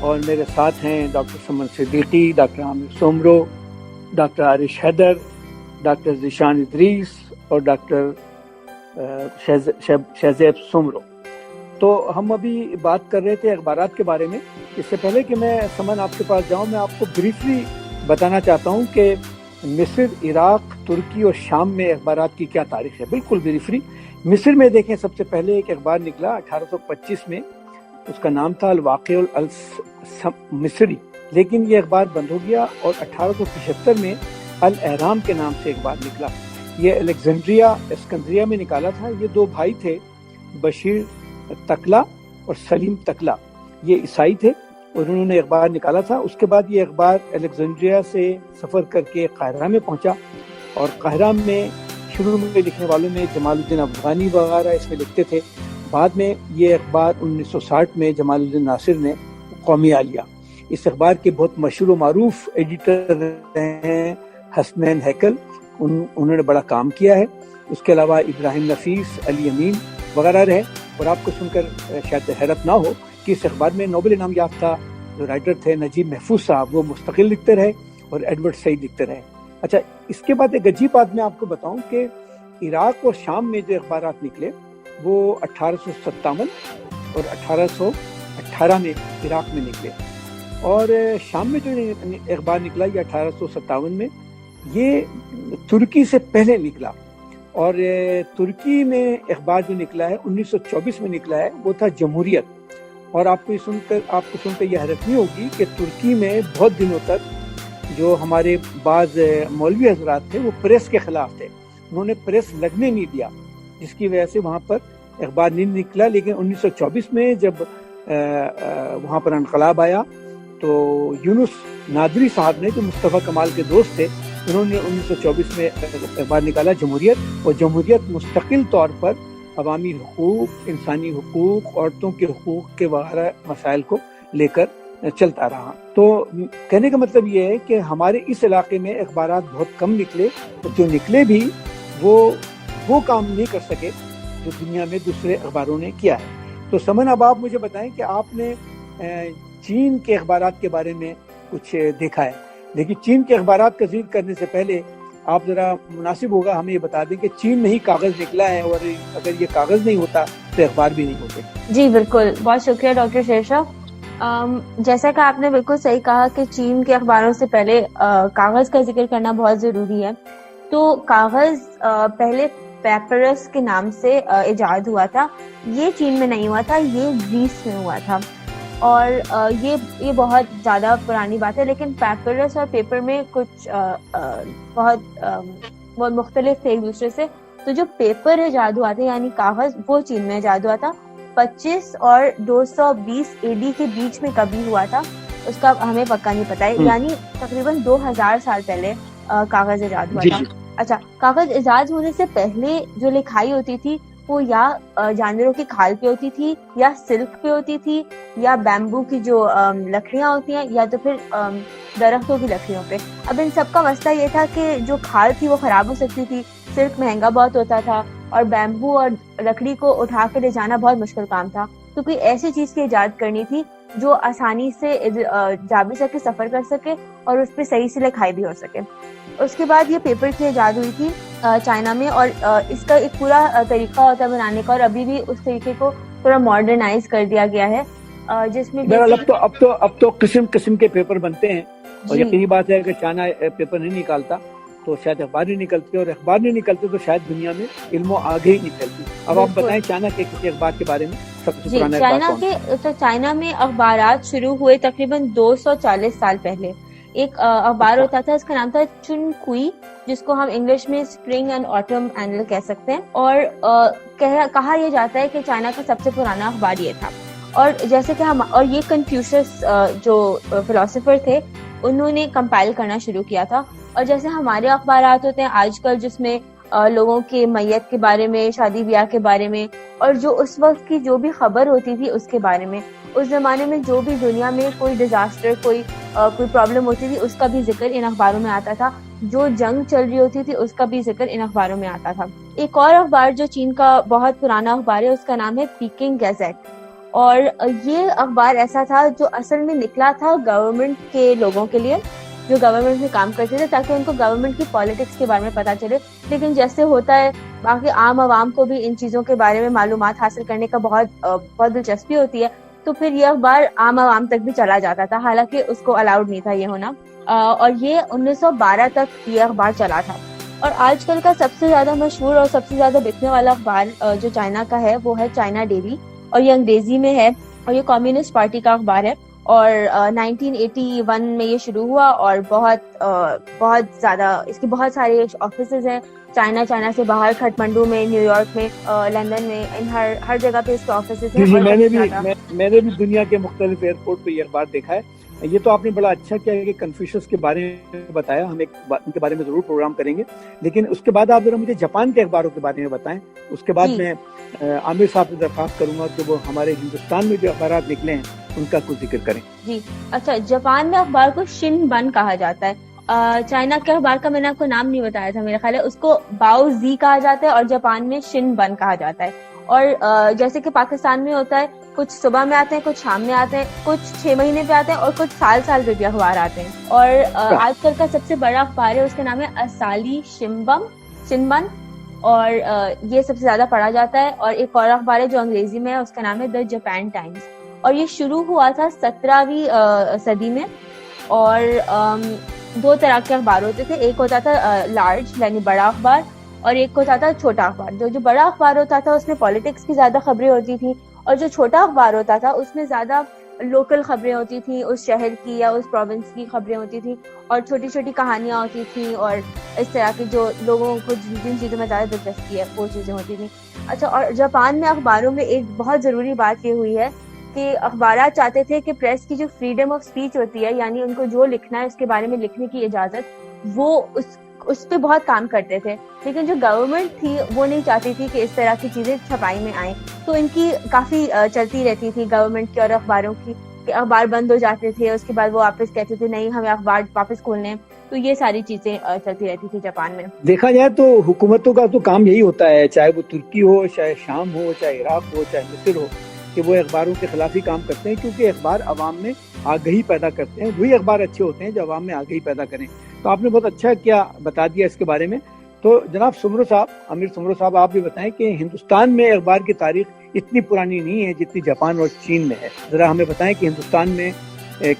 اور میرے ساتھ ہیں doctor Saman Siddiqui, doctor Aamir Soomro, doctor Arish Haider, doctor Zeeshan Idris اور ڈاکٹر شہزیب سومرو. تو ہم ابھی بات کر رہے تھے اخبارات کے بارے میں. اس سے پہلے کہ میں سمن آپ کے پاس جاؤں، میں آپ کو بریفلی بتانا چاہتا ہوں کہ مصر، عراق، ترکی اور شام میں اخبارات کی کیا تاریخ ہے. بالکل بریفلی. مصر میں دیکھیں، سب سے پہلے ایک اخبار نکلا 1825 میں، اس کا نام تھا الواقع المصری، لیکن یہ اخبار بند ہو گیا. اور 1875 میں الاہرام کے نام سے اخبار نکلا. یہ الیگزینڈریا اسکندریہ میں نکالا تھا. یہ دو بھائی تھے، بشیر تکلا اور سلیم تکلا. یہ عیسائی تھے اور انہوں نے اخبار نکالا تھا. اس کے بعد یہ اخبار الیگزینڈریا سے سفر کر کے قاہرہ میں پہنچا، اور قاہرہ میں شروع میں لکھنے والوں میں جمال الدین افغانی وغیرہ اس میں لکھتے تھے. بعد میں یہ اخبار 1960 میں جمال الدین ناصر نے قومیہ لیا. اس اخبار کے بہت مشہور و معروف ایڈیٹر ہیں حسنین ہیکل، انہوں نے بڑا کام کیا ہے. اس کے علاوہ ابراہیم نفیس، علی امین وغیرہ رہے. اور آپ کو سن کر شاید حیرت نہ ہو کہ اس اخبار میں نوبل انعام یافتہ جو رائٹر تھے نجیب محفوظ صاحب، وہ مستقل لکھتے رہے اور ایڈورڈ سعید لکھتے رہے. اچھا، اس کے بعد ایک عجیب بات میں آپ کو بتاؤں کہ عراق اور شام میں جو اخبارات نکلے وہ 1857 اور 1818 میں عراق میں نکلے، اور شام میں جو اخبار نکلا یہ 1857 میں، یہ ترکی سے پہلے نکلا. اور ترکی میں اخبار جو نکلا ہے 1924 میں نکلا ہے، وہ تھا جمہوریت. اور آپ کو سن کر یہ حیرت نہیں ہوگی کہ ترکی میں بہت دنوں تک جو ہمارے بعض مولوی حضرات تھے وہ پریس کے خلاف تھے، انہوں نے پریس لگنے نہیں دیا، جس کی وجہ سے وہاں پر اخبار نہیں نکلا. لیکن 1924 میں جب وہاں پر انقلاب آیا تو یونس نادری صاحب نے، جو مصطفیٰ کمال کے دوست تھے، انہوں نے 1924 میں اخبار نکالا جمہوریت. اور جمہوریت مستقل طور پر عوامی حقوق، انسانی حقوق، عورتوں کے حقوق کے وغیرہ مسائل کو لے کر چلتا رہا. تو کہنے کا مطلب یہ ہے کہ ہمارے اس علاقے میں اخبارات بہت کم نکلے، اور جو نکلے بھی وہ کام نہیں کر سکے جو دنیا میں دوسرے اخباروں نے کیا ہے. تو سمن، اب آپ مجھے بتائیں کہ آپ نے چین کے اخبارات کے بارے میں کچھ دیکھا ہے، لیکن چین کے اخبارات کا ذکر کرنے سے پہلے آپ ذرا مناسب ہوگا ہمیں یہ بتا دیں کہ چین میں ہی کاغذ نکلا ہے، اور اگر یہ کاغذ نہیں ہوتا تو اخبار بھی نہیں ہوتے. جی بالکل، بہت شکریہ ڈاکٹر شیرشاہ. جیسا کہ آپ نے بالکل صحیح کہا کہ چین کے اخباروں سے پہلے کاغذ کا ذکر کرنا بہت ضروری ہے. تو کاغذ پہلے پیپرس کے نام سے ایجاد ہوا تھا. یہ چین میں نہیں ہوا تھا، یہ گریس میں ہوا تھا. اور یہ بہت زیادہ پرانی بات ہے، لیکن پیپرس اور پیپر میں کچھ بہت مختلف تھے ایک دوسرے سے. تو جو پیپر ایجاد ہوا تھا یعنی کاغذ، وہ چین میں ایجاد ہوا تھا 25 اور 220 AD کے بیچ میں کبھی ہوا تھا، اس کا ہمیں پکا نہیں پتا ہے. یعنی تقریباً 2000 سال پہلے کاغذ ایجاد ہوا تھا. اچھا، کاغذ ایجاد ہونے سے پہلے جو لکھائی ہوتی تھی وہ یا جانوروں کی کھال پہ ہوتی تھی، یا سلک پہ ہوتی تھی، یا بیمبو کی جو لکڑیاں ہوتی ہیں، یا تو پھر درختوں کی لکڑیوں پہ. اب ان سب کا مسئلہ یہ تھا کہ جو کھال تھی وہ خراب ہو سکتی تھی، سلک مہنگا بہت ہوتا تھا، اور بیمبو اور لکڑی کو اٹھا کے لے جانا بہت مشکل کام تھا. تو کوئی ایسی چیز کی ایجاد کرنی تھی جو آسانی سے جا بھی سکے، سفر کر سکے، اور اس پہ صحیح سے لکھائی بھی ہو سکے. اس کے بعد یہ پیپر کی ایجاد ہوئی تھی چائنا میں، اور اس کا ایک پورا طریقہ ہوتا ہے بنانے کا، اور ابھی بھی اس طریقے کو تھوڑا ماڈرنائز کر دیا گیا ہے، جس میں اب تو قسم قسم کے پیپر بنتے ہیں. اور یقینی بات ہے کہ چائنا پیپر نہیں نکالتا تو شاید اخبار نہیں نکلتے، اور اخبار نہیں نکلتے تو شاید دنیا میں علم و آگے ہی نہیں پھیلتی. اب آپ بتائیں چائنا کے کسی اخبار کے بارے میں سب سے پرانا اخبار. چائنا میں اخبارات شروع ہوئے تقریباً 240 سال پہلے. ایک اخبار ہوتا تھا، اس کا نام تھا چن کوئی، جس کو ہم انگلش میں اسپرنگ اینڈ آٹم اینل کہہ سکتے ہیں. اور کہا یہ جاتا ہے کہ چائنا کا سب سے پرانا اخبار یہ تھا. اور جیسے کہ اور یہ کنفیوشس جو فلاسفر تھے انہوں نے کمپائل کرنا شروع کیا تھا. اور جیسے ہمارے اخبارات ہوتے ہیں آج کل، جس میں لوگوں کے میت کے بارے میں، شادی بیاہ کے بارے میں، اور جو اس وقت کی جو بھی خبر ہوتی تھی اس کے بارے میں، اس زمانے میں جو بھی دنیا میں کوئی ڈیزاسٹر، کوئی پرابلم ہوتی تھی، اس کا بھی ذکر ان اخباروں میں آتا تھا. جو جنگ چل رہی ہوتی تھی اس کا بھی ذکر ان اخباروں میں آتا تھا. ایک اور اخبار جو چین کا بہت پرانا اخبار ہے، اس کا نام ہے پیکنگ گیزٹ. اور یہ اخبار ایسا تھا جو اصل میں نکلا تھا گورنمنٹ کے لوگوں کے لیے، جو گورنمنٹ میں کام کرتے تھے، تاکہ ان کو گورنمنٹ کی پالیٹکس کے بارے میں پتہ چلے. لیکن جیسے ہوتا ہے باقی عام عوام کو بھی ان چیزوں کے بارے میں معلومات حاصل کرنے کا بہت دلچسپی ہوتی ہے، تو پھر یہ اخبار عام عوام تک بھی چلا جاتا تھا، حالانکہ اس کو الاؤڈ نہیں تھا یہ ہونا. اور یہ 1912 تک یہ اخبار چلا تھا. اور آج کل کا سب سے زیادہ مشہور اور سب سے زیادہ بکنے والا اخبار جو چائنا کا ہے وہ ہے چائنا ڈیلی، اور یہ انگریزی میں ہے، اور یہ کمیونسٹ پارٹی کا اخبار ہے. اور 1981 میں یہ شروع ہوا، اور بہت زیادہ اس کے بہت سارے آفیسز ہیں چائنا سے باہر، کھٹمنڈو میں، نیو یارک میں، لندن میں، ان ہر جگہ پہ اس کے آفیسز ہیں. میں نے بھی دنیا کے مختلف ایئرپورٹ پہ یہ اخبار دیکھا ہے. یہ تو آپ نے بڑا اچھا کیا کہ کنفیوشس کے بارے میں بتایا، ہم ان کے بارے میں ضرور پروگرام کریں گے. لیکن اس کے بعد آپ ذرا مجھے جاپان کے اخباروں کے بارے میں بتائیں. اس کے بعد میں عامر صاحب سے درخواست کروں گا کہ وہ ہمارے ہندوستان میں جو اخبارات نکلے ہیں ان کا کچھ ذکر کریں. جی اچھا، جاپان میں اخبار کو شنبن کہا جاتا ہے. چائنا کے اخبار کا میں نے آپ کو نام نہیں بتایا تھا، میرا خیال ہے اس کو باؤ زی کہا جاتا ہے اور جاپان میں شنبن کہا جاتا ہے. اور جیسے کہ پاکستان میں ہوتا ہے، کچھ صبح میں آتے ہیں، کچھ شام میں آتے ہیں، کچھ 6 مہینے پہ آتے ہیں اور کچھ سال پہ بھی اخبار آتے ہیں. اور آج کل کا سب سے بڑا اخبار ہے، اس کا نام ہے اسالی شنبن، اور یہ سب سے زیادہ پڑھا جاتا ہے. اور ایک اور اخبار ہے جو انگریزی میں ہے، اس کا نام ہے دا جاپان ٹائمز، اور یہ شروع ہوا تھا 17ویں صدی میں. اور 2 طرح کے اخبار ہوتے تھے، ایک ہوتا تھا لارج یعنی بڑا اخبار، اور ایک ہوتا تھا چھوٹا اخبار. جو بڑا اخبار ہوتا تھا اس میں پالیٹکس کی زیادہ خبریں ہوتی تھیں، اور جو چھوٹا اخبار ہوتا تھا اس میں زیادہ لوکل خبریں ہوتی تھیں، اس شہر کی یا اس پروونس کی خبریں ہوتی تھیں، اور چھوٹی چھوٹی کہانیاں ہوتی تھیں، اور اس طرح کی جو لوگوں کو جن چیزوں میں زیادہ دلچسپی ہے وہ چیزیں ہوتی تھیں. اچھا، اور جاپان میں اخباروں میں ایک بہت ضروری بات یہ ہوئی ہے کہ اخبارات چاہتے تھے کہ پریس کی جو فریڈم آف اسپیچ ہوتی ہے، یعنی ان کو جو لکھنا ہے اس کے بارے میں لکھنے کی اجازت، وہ اس پہ بہت کام کرتے تھے. لیکن جو گورنمنٹ تھی وہ نہیں چاہتی تھی کہ اس طرح کی چیزیں چھپائی میں آئیں، تو ان کی کافی چلتی رہتی تھی گورنمنٹ کی اور اخباروں کی، کہ اخبار بند ہو جاتے تھے، اس کے بعد وہ واپس کہتے تھے نہیں ہمیں اخبار واپس کھولنے ہیں. تو یہ ساری چیزیں چلتی رہتی تھی جاپان میں. دیکھا جائے تو حکومتوں کا تو کام یہی ہوتا ہے، چاہے وہ ترکی ہو، چاہے شام ہو، چاہے عراق ہو، چاہے مصر ہو، کہ وہ اخباروں کے خلاف ہی کام کرتے ہیں، کیونکہ اخبار عوام میں آگہی پیدا کرتے ہیں. وہی اخبار اچھے ہوتے ہیں جو عوام میں آگہی پیدا کریں. تو آپ نے بہت اچھا کیا بتا دیا اس کے بارے میں. تو جناب سمرو صاحب، امیر سمرو صاحب، آپ بھی بتائیں کہ ہندوستان میں اخبار کی تاریخ اتنی پرانی نہیں ہے جتنی جاپان اور چین میں ہے. ذرا ہمیں بتائیں کہ ہندوستان میں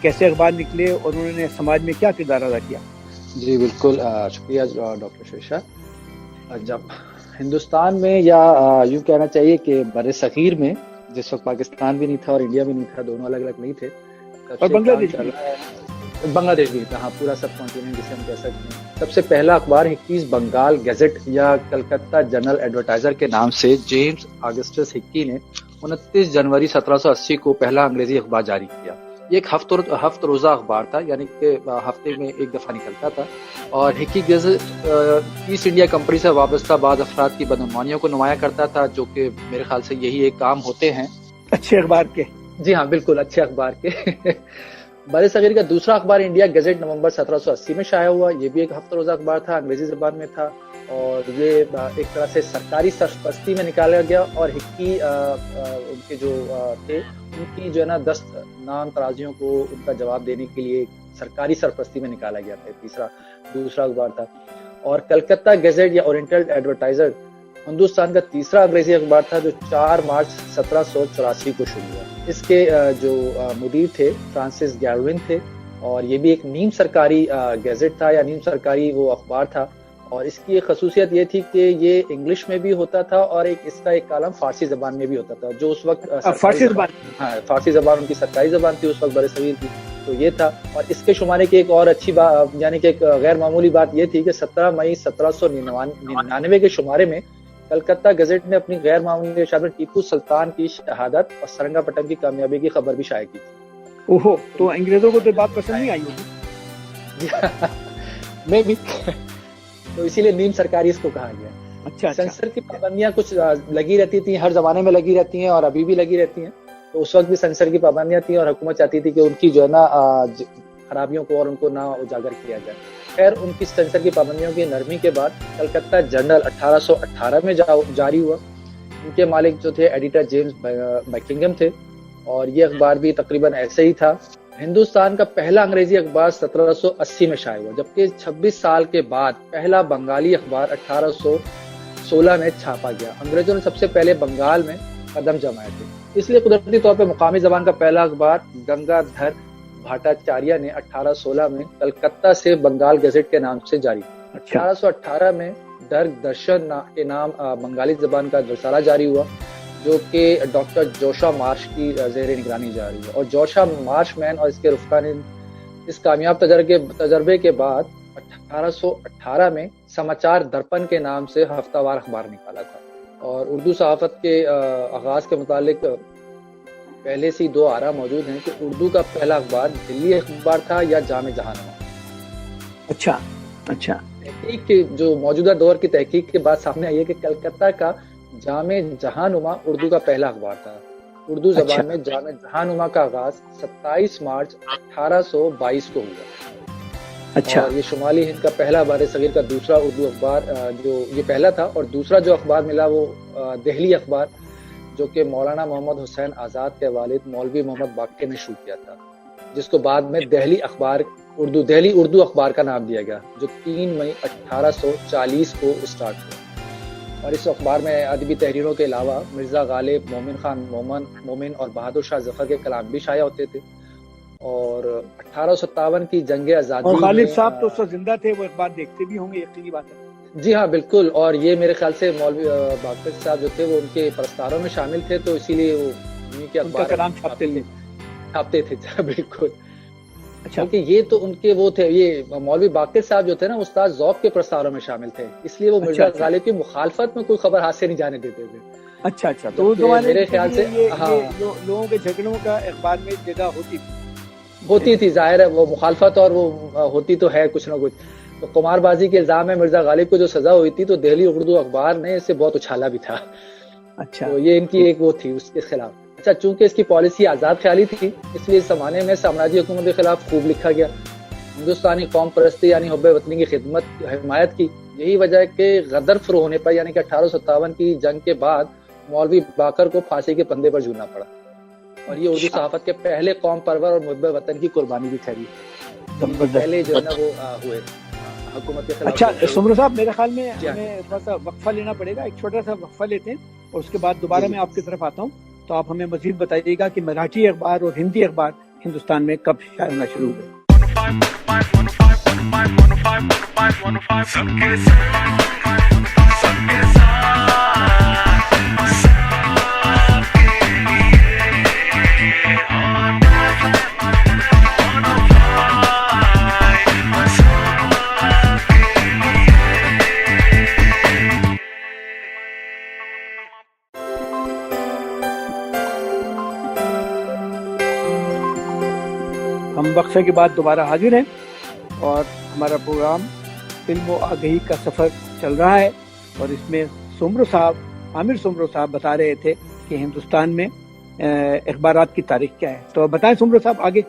کیسے اخبار نکلے اور انہوں نے سماج میں کیا کردار ادا کیا. جی بالکل، شکریہ ڈاکٹر شیرشاہ. جب ہندوستان میں، یا یوں کہنا چاہیے کہ بر صغیر میں، جس وقت پاکستان بھی نہیں تھا اور انڈیا بھی نہیں تھا، دونوں الگ الگ نہیں تھے، اور بنگلہ دیش بھی تھا، ہاں پورا سب کانٹیننٹ جسے ہم کہہ سکتے ہیں. سب سے پہلا اخبار 21 بنگال گیزٹ یا کلکتہ جنرل ایڈورٹائزر کے نام سے جیمز آگسٹس ہکی نے 29 جنوری 1780 کو پہلا انگریزی اخبار جاری کیا. یہ ایک ہفت روزہ اخبار تھا، یعنی کہ ہفتے میں ایک دفعہ نکلتا تھا. اور ہکی گیزٹ ایسٹ انڈیا کمپنی سے وابستہ بعض افراد کی بدعنوانیوں کو نمایاں کرتا تھا، جو کہ میرے خیال سے یہی ایک کام ہوتے ہیں اچھے اخبار کے. جی ہاں بالکل، اچھے اخبار کے. بر صغیر کا دوسرا اخبار انڈیا گیزٹ نومبر 1780 میں شائع ہوا. یہ بھی ایک ہفتہ روزہ اخبار تھا، انگریزی زبان میں تھا، اور یہ ایک طرح سے سرکاری سرپرستی میں نکالا گیا. اور ہکی ان کے جو تھے، ان کی جو ہے نا 10 نام ترازیوں کو ان کا جواب دینے کے لیے سرکاری سرپرستی میں نکالا گیا تھا. دوسرا اخبار تھا. اور کلکتہ گیزٹ یا اورینٹل ایڈورٹائزر ہندوستان کا تیسرا انگریزی اخبار تھا، جو 4 مارچ 1784 کو شروع ہوا. اس کے جو مدیر تھے فرانسس گیلوین تھے، اور یہ بھی ایک نیم سرکاری گیزٹ تھا یا نیم سرکاری وہ اخبار تھا. اور اس کی ایک خصوصیت یہ تھی کہ یہ انگلش میں بھی ہوتا تھا، اور اس کا ایک کالم فارسی زبان میں بھی ہوتا تھا، جو اس وقت فارسی زبان ان کی سرکاری زبان تھی اس وقت بر صغیر کی. تو یہ تھا. اور اس کے شمارے کی ایک اور اچھی بات، یعنی کہ ایک غیر معمولی بات یہ تھی کہ 17 مئی 1799 کے شمارے میں کلکتہ گزٹ نے اپنی غیر معمولی اشاعت میں ٹیپو سلطان کی شہادت اور سرنگا پٹم کی کامیابی کی خبر بھی شائع کی تھی. اوہو، تو انگریزوں کو تو بات پسند نہیں آئی ہوگی. میں بھی تو اسی لیے نیم سرکاری اس کو کہا گیا. اچھا. سینسر کی پابندیاں کچھ لگی رہتی تھیں، ہر زمانے میں لگی رہتی ہیں اور ابھی بھی لگی رہتی ہیں. تو اس وقت بھی سینسر کی پابندیاں تھیں اور حکومت چاہتی تھی کہ ان کی جو ہے نا خرابیوں کو اور ان کو نہ اجاگر کیا جائے. خیر، ان کی سینسر کی پابندیوں کی نرمی کے بعد کلکتہ جرنل 1818 میں جاری ہوا. ان کے مالک جو تھے ایڈیٹر جیمز بیکنگم تھے، اور یہ اخبار بھی تقریباً ایسے ہی تھا. ہندوستان کا پہلا انگریزی اخبار 1780 میں شائع ہوا، جبکہ 26 سال کے بعد پہلا بنگالی اخبار 1816 میں چھاپا گیا. انگریزوں نے سب سے پہلے بنگال میں قدم جمائے تھے، اس لیے قدرتی طور پہ مقامی زبان کا پہلا اخبار گنگا دھر بھٹاچاریہ نے 1816 میں کلکتہ سے بنگال گزٹ کے نام سے جاری کیا. 1818 میں درگ درشن کے نام بنگالی زبان کا رسالہ جاری ہوا، جو کہ ڈاکٹر جوشا مارش کی زیر نگرانی جاری ہے. اور جوشا مارش مین اور اس کے رفقا نے اس کامیاب تجربے کے بعد 1818 میں سماچار درپن کے نام سے ہفتہ وار اخبار نکالا تھا. اور اردو صحافت کے آغاز کے متعلق پہلے سے 2 آراء موجود ہیں کہ اردو کا پہلا اخبار دلی اخبار تھا یا جامع جہانما. اچھا. تحقیق کے جو موجودہ دور کی تحقیق کے بعد سامنے آئی ہے کہ کلکتہ کا جامع جہانما اردو کا پہلا اخبار تھا. اردو زبان میں جامع جہانما کا آغاز 27 مارچ 1822 کو ہوا. اچھا. اور یہ شمالی ہند کا پہلا بر صغیر کا دوسرا اردو اخبار جو یہ پہلا تھا، اور دوسرا جو اخبار ملا وہ دہلی اخبار، جو کہ مولانا محمد حسین آزاد کے والد مولوی محمد باقر نے شروع کیا تھا، جس کو بعد میں دہلی اردو اخبار کا نام دیا گیا، جو 3 مئی 1840 کو اسٹارٹ ہوا. اور اس اخبار میں ادبی تحریروں کے علاوہ مرزا غالب، مومن خان مومن اور بہادر شاہ ظفر کے کلام بھی شائع ہوتے تھے. اور 1857 کی جنگ آزادی، اور غالب صاحب تو اس وقت زندہ تھے، وہ اخبار دیکھتے بھی ہوں گے، یقینی بات ہے. جی ہاں بالکل. اور یہ میرے خیال سے مولوی باقر صاحب جو تھے وہ ان کے پرستاروں میں شامل تھے، تو اسی لیے وہ انہیں کے اخبار کلام چھاپتے تھے. بالکل. اچھا. کیونکہ یہ تو ان کے وہ تھے، یہ مولوی باقر صاحب جو تھے نا، استاد ذوق کے پرستاروں میں شامل تھے، اس لیے وہ مرزا غالب کی مخالفت میں کوئی خبر ہاتھ سے نہیں جانے دیتے تھے. اچھا. تو میرے خیال سے لوگوں کے جھگڑوں کا اخبار میں جگہ ہوتی تھی، ظاہر ہے وہ مخالفت اور وہ ہوتی تو ہے کچھ نہ کچھ. تو قمار بازی کے الزام میں مرزا غالب کو جو سزا ہوئی تھی، تو دہلی اردو اخبار نے اسے بہت اچھالا بھی تھا. اچھا. تو یہ ان کی ایک وہ تھی اس کے خلاف. اچھا، چونکہ اس کی پالیسی آزاد خیالی تھی، اس لیے اس زمانے میں سامراجی حکومت کے خلاف خوب لکھا گیا. ہندوستانی قوم پرستی یعنی حب وطنی کی حمایت کی. یہی وجہ ہے کہ غدر فرو ہونے پر، یعنی کہ 1857 کی جنگ کے بعد مولوی باقر کو پھانسی کے پندے پر جھولنا پڑا. اور یہ اردو صحافت کے پہلے قوم پرور اور محب وطن کی قربانی بھی ٹھہری. پہلے جو ہے نا وہ ہوئے حکومت کے خلاف. اچھا سمرو صاحب، میرے خیال میں ہمیں تھوڑا سا وقفہ لینا پڑے گا، ایک چھوٹا سا وقفہ لیتے ہیں اور اس کے بعد دوبارہ میں آپ کی طرف آتا ہوں. تو آپ ہمیں مزید بتائیے گا کہ مراٹھی اخبار اور ہندی اخبار ہندوستان میں کب شائع ہونا شروع ہوئے. ہم وقفے کے بعد دوبارہ حاضر ہیں اور ہمارا پروگرام علم و آگہی کا سفر چل رہا ہے، اور اس میں عامر سمرو صاحب بتا رہے تھے کہ ہندوستان میں اخبارات کی تاریخ کیا ہے. تو بتائیں سمرو صاحب آگے،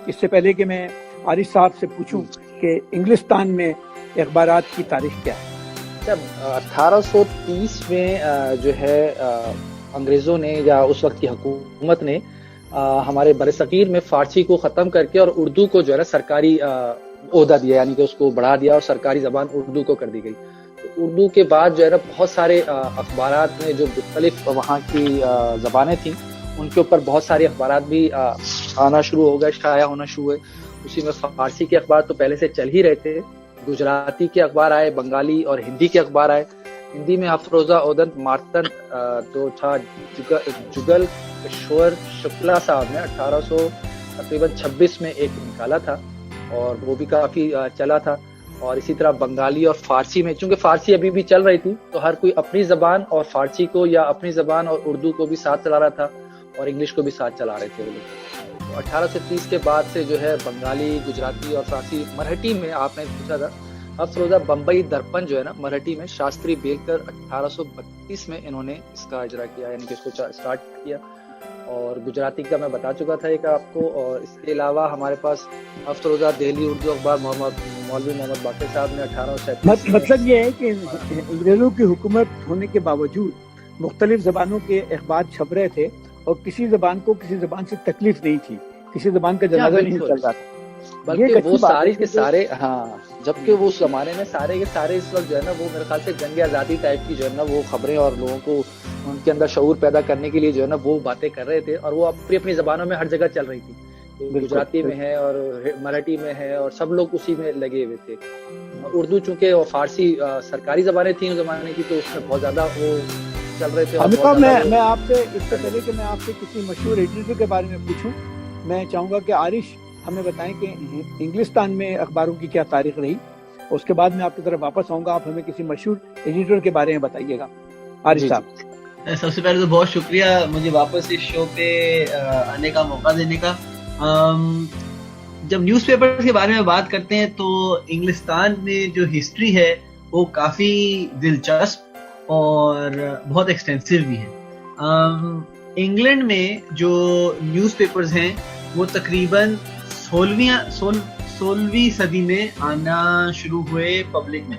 اس سے پہلے کہ میں عارف صاحب سے پوچھوں کہ انگلستان میں اخبارات کی تاریخ کیا ہے. جب 1830 میں جو ہے انگریزوں نے یا اس وقت کی حکومت نے ہمارے برصغیر میں فارسی کو ختم کر کے اور اردو کو جو ہے نا سرکاری عہدہ دیا، یعنی کہ اس کو بڑھا دیا اور سرکاری زبان اردو کو کر دی گئی. تو اردو کے بعد جو ہے نا بہت سارے اخبارات میں جو مختلف وہاں کی زبانیں تھیں ان کے اوپر بہت سارے اخبارات بھی آنا شروع ہو گئے، شائع ہونا شروع ہوئے. اسی میں فارسی کے اخبار تو پہلے سے چل ہی رہے تھے، گجراتی کے اخبار آئے، بنگالی اور ہندی کے اخبار آئے. ہندی میں افروزہ اودنت مارتن جو تھا، جگل کشور شکلا صاحب نے 1826 میں ایک نکالا تھا اور وہ بھی کافی چلا تھا. اور اسی طرح بنگالی اور فارسی میں، چونکہ فارسی ابھی بھی چل رہی تھی تو ہر کوئی اپنی زبان اور فارسی کو یا اپنی زبان اور اردو کو بھی ساتھ چلا رہا تھا اور انگلش کو بھی ساتھ چلا رہے تھے وہ لوگ. تو 1830 کے بعد سے جو ہے بنگالی، گجراتی اور فارسی. مرہٹی میں آپ نے پوچھا تھا، افروزہ بمبئی درپن جو ہے نا مرہٹی میں، شاستری بیلکر 1832 میں انہوں نے اس کا اجرا کیا، یعنی کہ اس کو اسٹارٹ کیا. اور گجراتی کا میں بتا چکا تھا ایک آپ کو. اور اس کے علاوہ ہمارے پاس افروزہ دہلی اردو اخبار مولوی محمد باقر صاحب نے 1837. مطلب یہ ہے کہ انگریزوں کی حکومت ہونے کے باوجود مختلف زبانوں کے اخبار چھپ رہے تھے اور کسی زبان کو کسی زبان سے تکلیف نہیں تھی، کسی زبان کا جنازہ نہیں چل رہا تھا. بلکہ وہ سارے کے سارے جبکہ وہ اس زمانے میں سارے کے سارے اس وقت جو ہے نا وہ میرے خیال سے جنگ آزادی ٹائپ کی جو ہے نا وہ خبریں اور لوگوں کو ان کے اندر شعور پیدا کرنے کے لیے جو ہے نا وہ باتیں کر رہے تھے، اور وہ اپنی اپنی زبانوں میں ہر جگہ چل رہی تھی. گجراتی میں ہے اور مراٹھی میں ہے اور سب لوگ اسی میں لگے ہوئے تھے. اردو چونکہ اور فارسی سرکاری زبانیں تھیں اس زمانے کی، تو اس میں بہت زیادہ وہ چل رہے تھے. میں آپ سے اس سے پہلے کہ میں آپ سے کسی مشہور ایڈیٹر کے بارے میں پوچھوں، میں چاہوں گا کہ عارش ہمیں بتائیں کہ انگلستان میں اخباروں کی کیا تاریخ رہی. اس کے بعد میں آپ کی طرف واپس آؤں گا، آپ ہمیں کسی مشہور ایڈیٹر کے بارے میں بتائیے گا. عارف صاحب. سب سے پہلے تو بہت شکریہ مجھے واپس اس شو پہ آنے کا موقع دینے کا. جب نیوز پیپر کے بارے میں بات کرتے ہیں تو انگلستان میں جو ہسٹری ہے وہ کافی دلچسپ اور بہت ایکسٹینسو بھی ہے. انگلینڈ میں جو نیوز پیپرز ہیں وہ تقریباً 16ویں صدی میں آنا شروع ہوئے پبلک میں.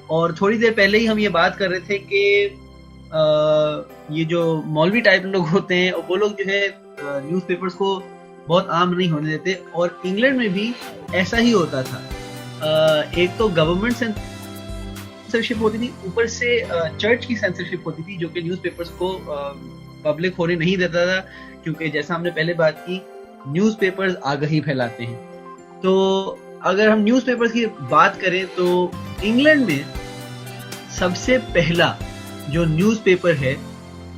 اور تھوڑی دیر پہلے ہی ہم یہ بات کر رہے تھے کہ یہ جو مولوی ٹائپ لوگ ہوتے ہیں وہ لوگ جو ہے نیوز پیپرز کو بہت عام نہیں ہونے دیتے, اور انگلینڈ میں بھی ایسا ہی ہوتا تھا. ایک تو گورنمنٹ سینسرشپ ہوتی تھی, اوپر سے چرچ کی سینسرشپ ہوتی تھی جو کہ نیوز پیپرز کو پبلک ہونے نہیں دیتا تھا, کیونکہ جیسا ہم نے پہلے بات کی نیوز پیپرز آگاہی پھیلاتے ہیں. تو اگر ہم نیوز پیپرز کی بات کریں تو انگلینڈ میں سب سے پہلا جو نیوز پیپر ہے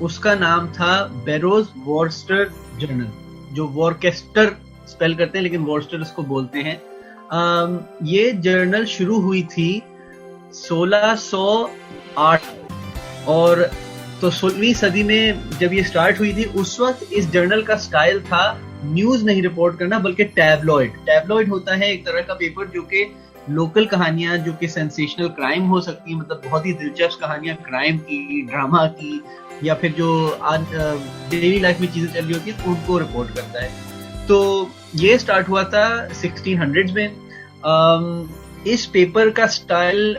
اس کا نام تھا بیروز وارسٹر جرنل, جو وارکیسٹر اسپیل کرتے ہیں لیکن وارسٹر اس کو بولتے ہیں. یہ جرنل شروع ہوئی تھی 1608 اور تو 16ویں صدی میں جب یہ سٹارٹ ہوئی تھی اس وقت اس جرنل کا سٹائل تھا نیوز نہیں رپورٹ کرنا بلکہ ٹیبلوئڈ. ٹیبلوئڈ ہوتا ہے ایک طرح کا پیپر جو کہ لوکل کہانیاں جو کہ سینسیشنل کرائم ہو سکتی ہیں, مطلب بہت ہی دلچسپ کہانیاں کرائم کی, ڈرامہ کی, یا پھر جو ڈیلی لائف میں چیزیں چل رہی ہوتی ہیں ان کو رپورٹ کرتا ہے. تو یہ سٹارٹ ہوا تھا 1600 میں. اس پیپر کا سٹائل,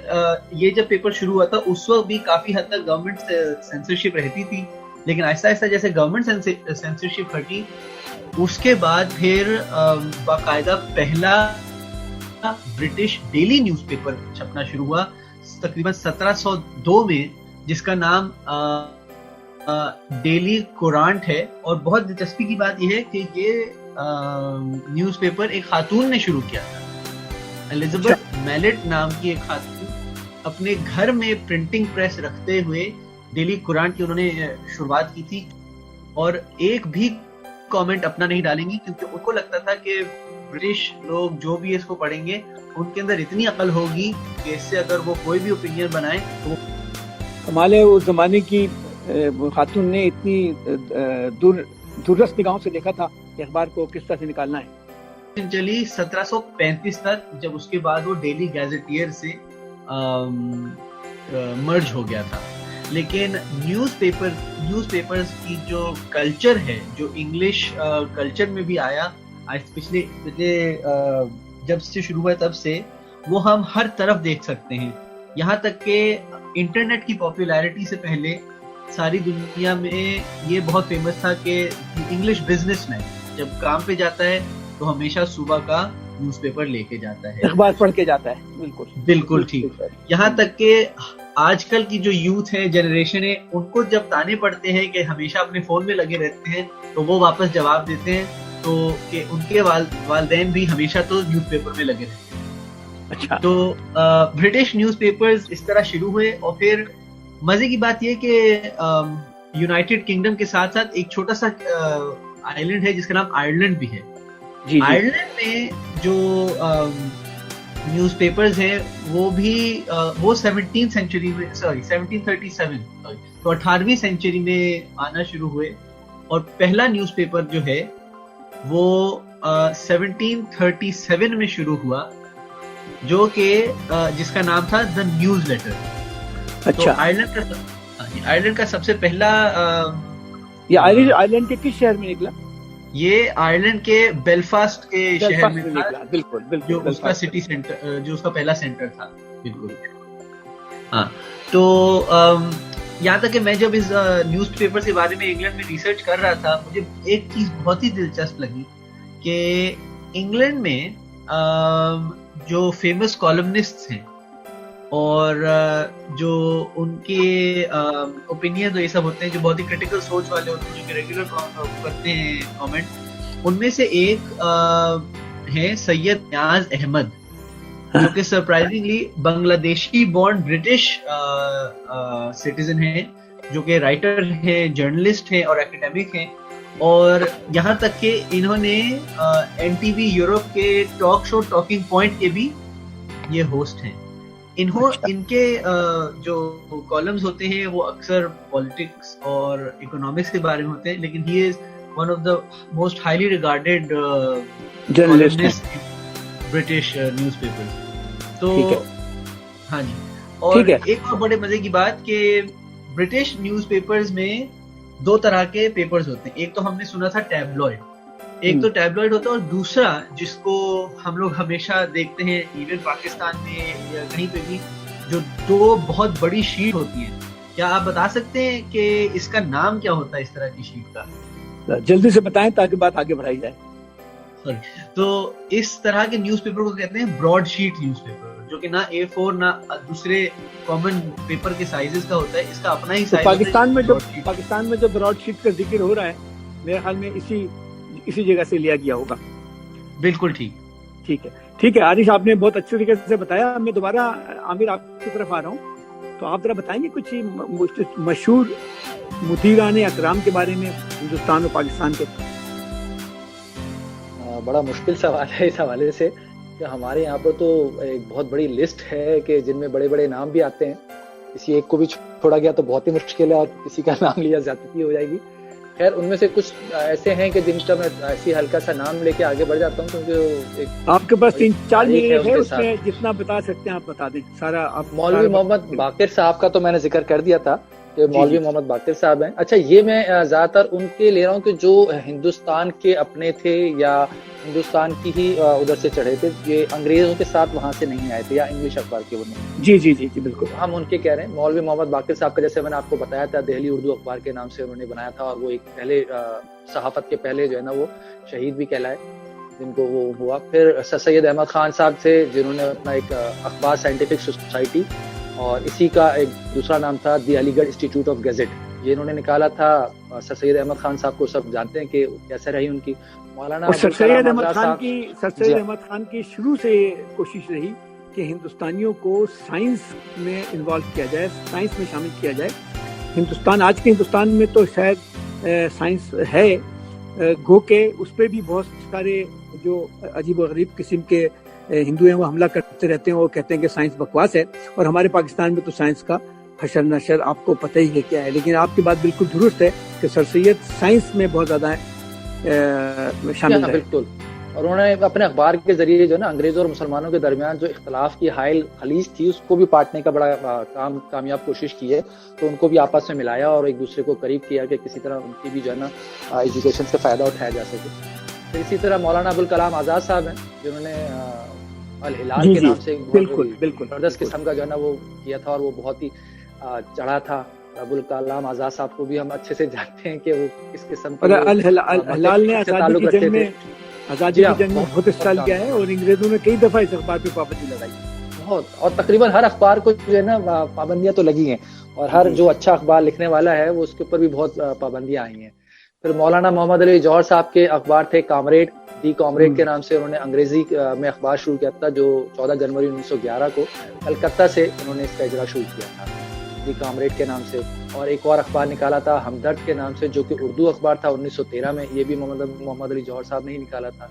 یہ جب پیپر شروع ہوا تھا اس وقت بھی کافی حد تک گورنمنٹ سینسرشپ رہتی تھی, لیکن آہستہ آہستہ جیسے گورنمنٹ سینسرشپ ہٹی اس کے بعد پھر باقاعدہ پہلا برٹش ڈیلی نیوز پیپر چھپنا شروع ہوا تقریباً 1702 میں, جس کا نام ڈیلی کورانٹ ہے. اور بہت دلچسپی کی بات یہ ہے کہ یہ نیوز پیپر ایک خاتون نے شروع کیا تھا. الزبتھ میلٹ نام کی ایک خاتون اپنے گھر میں پرنٹنگ پریس رکھتے ہوئے ڈیلی کورانٹ کی انہوں نے شروعات کی تھی, اور ایک بھی کامنٹ اپنا نہیں ڈالیں گی کیونکہ ان کو لگتا تھا کہ برٹش لوگ جو بھی اس کو پڑھیں گے ان کے اندر اتنی عقل ہوگی کہ اس سے اگر وہ کوئی بھی اوپینین بنائیں تو کمال ہے. اس زمانے کی خاتون نے اتنی دورست نگاہوں سے دیکھا تھا کہ اخبار کو کس طرح سے نکالنا ہے. چلی 1735 تک, جب اس کے بعد وہ ڈیلی گیزیٹیئر سے مرج ہو گیا تھا. لیکن نیوز پیپرز کی جو کلچر ہے, جو انگلش کلچر میں بھی آیا پچھلے جب سے شروع ہوا تب سے, وہ ہم ہر طرف دیکھ سکتے ہیں. یہاں تک کہ انٹرنیٹ کی پاپولیرٹی سے پہلے ساری دنیا میں یہ بہت فیمس تھا کہ انگلش بزنس مین جب کام پہ جاتا ہے تو ہمیشہ صبح کا نیوز پیپر لے کے جاتا ہے, اخبار پڑھ کے جاتا ہے. بالکل ٹھیک. یہاں تک کہ آج کل کی جو یوتھ ہے, جنریشن ہے, ان کو جب تانے پڑتے ہیں کہ ہمیشہ اپنے فون میں لگے رہتے ہیں تو وہ واپس جواب دیتے ہیں تو کہ ان کے والدین بھی ہمیشہ تو نیوز پیپر میں لگے رہتے ہیں. اچھا. تو برٹش نیوز پیپرز اس طرح شروع ہوئے. اور پھر مزے کی بات یہ کہ یونائٹڈ کنگڈم کے ساتھ ساتھ ایک چھوٹا سا آئلینڈ ہے جس کا نام آئرلینڈ بھی ہے. آئرلینڈ میں جو نیوز پیپرز ہیں وہ بھی وہ 17 سینچری میں 1737 تو 18ویں سینچری میں آنا شروع ہوئے. اور پہلا نیوز پیپر جو ہے وہ 1737 میں شروع ہوا جو کہ جس کا نام تھا دا نیوز لیٹر. اچھا. آئرلینڈ کا سب سے پہلا یہ آئرلینڈ کے کس شہر میں نکلا؟ یہ آئرلینڈ کے بیلفاسٹ کے شہر میں نکلا. بالکل جو اس کا سٹی سینٹر, جو اس کا پہلا سینٹر تھا. بالکل. ہاں. تو یہاں تک کہ میں جب اس نیوز پیپر کے بارے میں انگلینڈ میں ریسرچ کر رہا تھا مجھے ایک چیز بہت ہی دلچسپ لگی کہ انگلینڈ میں جو فیمس کالمنسٹ ہیں اور جو ان کے اوپینین یہ سب ہوتے ہیں جو بہت ہی کرٹیکل سوچ والے ہوتے ہیں جو ریگولر کرتے ہیں کامنٹ, ان میں سے ایک ہے سید نیاز احمد جو کہ سرپرائزنگلی بنگلہ دیشی بورن برٹش سٹیزن ہیں, جو کہ رائٹر ہیں, جرنلسٹ ہیں اور اکیڈیمک ہیں. اور یہاں تک کہ انہوں نے این ٹی وی یورپ کے ٹاک شو ٹاکنگ پوائنٹ کے بھی یہ ہوسٹ ہیں. ان کے جو کالمز ہوتے ہیں وہ اکثر پالیٹکس اور اکنامکس کے بارے میں ہوتے ہیں, لیکن he is one of the most highly regarded journalist British newspaper. تو ہاں جی. اور ایک اور بڑے مزے کی بات کہ برٹش نیوز پیپرز میں دو طرح کے پیپرز ہوتے ہیں. ایک تو ہم نے سنا تھا ٹیبلوئڈ, ایک تو ٹیبلوئڈ ہوتا ہے, اور دوسرا جس کو ہم لوگ ہمیشہ دیکھتے ہیں ایون پاکستان میں یا کہیں پہ بھی, جو دو بہت بڑی شیٹ ہوتی ہیں. کیا آپ بتا سکتے ہیں کہ اس کا نام کیا ہوتا ہے اس طرح کی شیٹ کا؟ جلدی سے بتائیں تاکہ بات آگے بڑھائی جائے. تو اس طرح کے نیوز پیپر کو کہتے ہیں براڈ شیٹ نیوز پیپر, جو کہ نہ A4 نہ دوسرے کامن پیپر کے سائزز کا ہوتا ہے. اس کا اپنا ہی سائز پاکستان میں جو براڈ شیٹ کا ذکر ہو رہا ہے میرے خیال میں اسی جگہ سے لیا گیا ہوگا. بالکل ٹھیک ہے عارف, آپ نے بہت اچھے طریقے سے بتایا. میں دوبارہ عامر آپ کی طرف آ رہا ہوں, تو آپ ذرا بتائیں گے کچھ مشہور مدیران اکرام کے بارے میں ہندوستان اور پاکستان کے؟ بڑا مشکل سوال ہے اس حوالے سے کہ ہمارے یہاں پر تو ایک بہت بڑی لسٹ ہے کہ جن میں بڑے بڑے نام بھی آتے ہیں. کسی ایک کو بھی چھوڑا گیا تو بہت ہی مشکل ہے, اور کسی کا نام لیا زیادتی ہو جائے گی. خیر, ان میں سے کچھ ایسے ہیں کہ جن کا میں ایسی ہلکا سا نام لے کے آگے بڑھ جاتا ہوں, کیونکہ آپ کے پاس 3-4 منٹ ہے, اس میں جتنا بتا سکتے ہیں آپ بتا دیں سارا. مولوی محمد باقر صاحب کا تو میں نے ذکر کر دیا تھا کہ مولوی محمد باقر صاحب ہیں. اچھا, یہ میں زیادہ تر ان کے لے رہا ہوں کہ جو ہندوستان کے اپنے تھے یا ہندوستان کی ہی ادھر سے چڑھے تھے, یہ انگریزوں کے ساتھ وہاں سے نہیں آئے تھے یا انگلش اخبار کے وہ نہیں. جی بالکل, ہم ان کے کہہ رہے ہیں. مولوی محمد باقر صاحب کا جیسے میں نے آپ کو بتایا تھا, دہلی اردو اخبار کے نام سے انہوں نے بنایا تھا, اور وہ ایک پہلے صحافت کے پہلے جو ہے نا وہ شہید بھی کہلائے جن کو وہ ہوا. پھر سر سید احمد خان صاحب تھے جنہوں نے اپنا ایک اخبار سائنٹیفک سوسائٹی, اور اسی کا ایک دوسرا نام تھا دی علی گڑھ انسٹیٹیوٹ آف گیزٹ, یہ انہوں نے نکالا تھا. سر سید احمد خان صاحب کو سب جانتے ہیں کہ کیسے رہی ان کی. مولانا سر سید احمد خان کی شروع سے کوشش رہی کہ ہندوستانیوں کو سائنس میں انوالو کیا جائے, سائنس میں شامل کیا جائے. آج کے ہندوستان میں تو شاید سائنس ہے, گو کہ اس پہ بھی بہت سارے جو عجیب و غریب قسم کے ہندو ہیں وہ حملہ کرتے رہتے ہیں, وہ کہتے ہیں کہ سائنس بکواس ہے. اور ہمارے پاکستان میں تو سائنس کا حشر نشر آپ کو پتہ ہی ہے کیا ہے. لیکن آپ کی بات بالکل درست ہے کہ سر سید سائنس میں بہت زیادہ شامل ہے. بالکل, اور انہوں نے اپنے اخبار کے ذریعے جو نا انگریزوں اور مسلمانوں کے درمیان جو اختلاف کی حائل خلیج تھی اس کو بھی پاٹنے کا بڑا کامیاب کوشش کی ہے. تو ان کو بھی آپس میں ملایا اور ایک دوسرے کو قریب کیا کہ کسی طرح ان کی بھی جو ہے نا ایجوکیشن سے فائدہ اٹھایا جا سکے. پھر اسی طرح مولانا ابوالکلام آزاد صاحب ہیں جنہوں نے الہلال کے نام سے بالکل زبردست قسم کا جو ہے نا وہ کیا تھا, اور وہ بہت ہی چڑھا تھا. ابوالکلام آزاد صاحب کو بھی ہم اچھے سے جانتے ہیں کہ وہ کس قسم کے الہلال نے آزادی کی جنگ میں بہت حصہ لیا ہے, اور انگریزوں نے کئی دفعہ اس اخبار پہ پابندی لگائی بہت, اور تقریباً ہر اخبار کو جو ہے نا پابندیاں تو لگی ہیں, اور ہر جو اچھا اخبار لکھنے والا ہے وہ اس کے اوپر بھی بہت پابندیاں آئی ہیں. پھر مولانا محمد علی جوہر صاحب کے اخبار تھے کامریڈ, دی کامریڈ کے نام سے انہوں نے انگریزی میں اخبار شروع کیا تھا, جو 14 جنوری 1911 کو کلکتہ سے انہوں نے اس کا اجرا شروع کیا تھا دی کامریڈ کے نام سے. اور ایک اور اخبار نکالا تھا ہمدرد کے نام سے, جو کہ اردو اخبار تھا 1913 میں, یہ بھی محمد علی جوہر صاحب نے ہی نکالا تھا.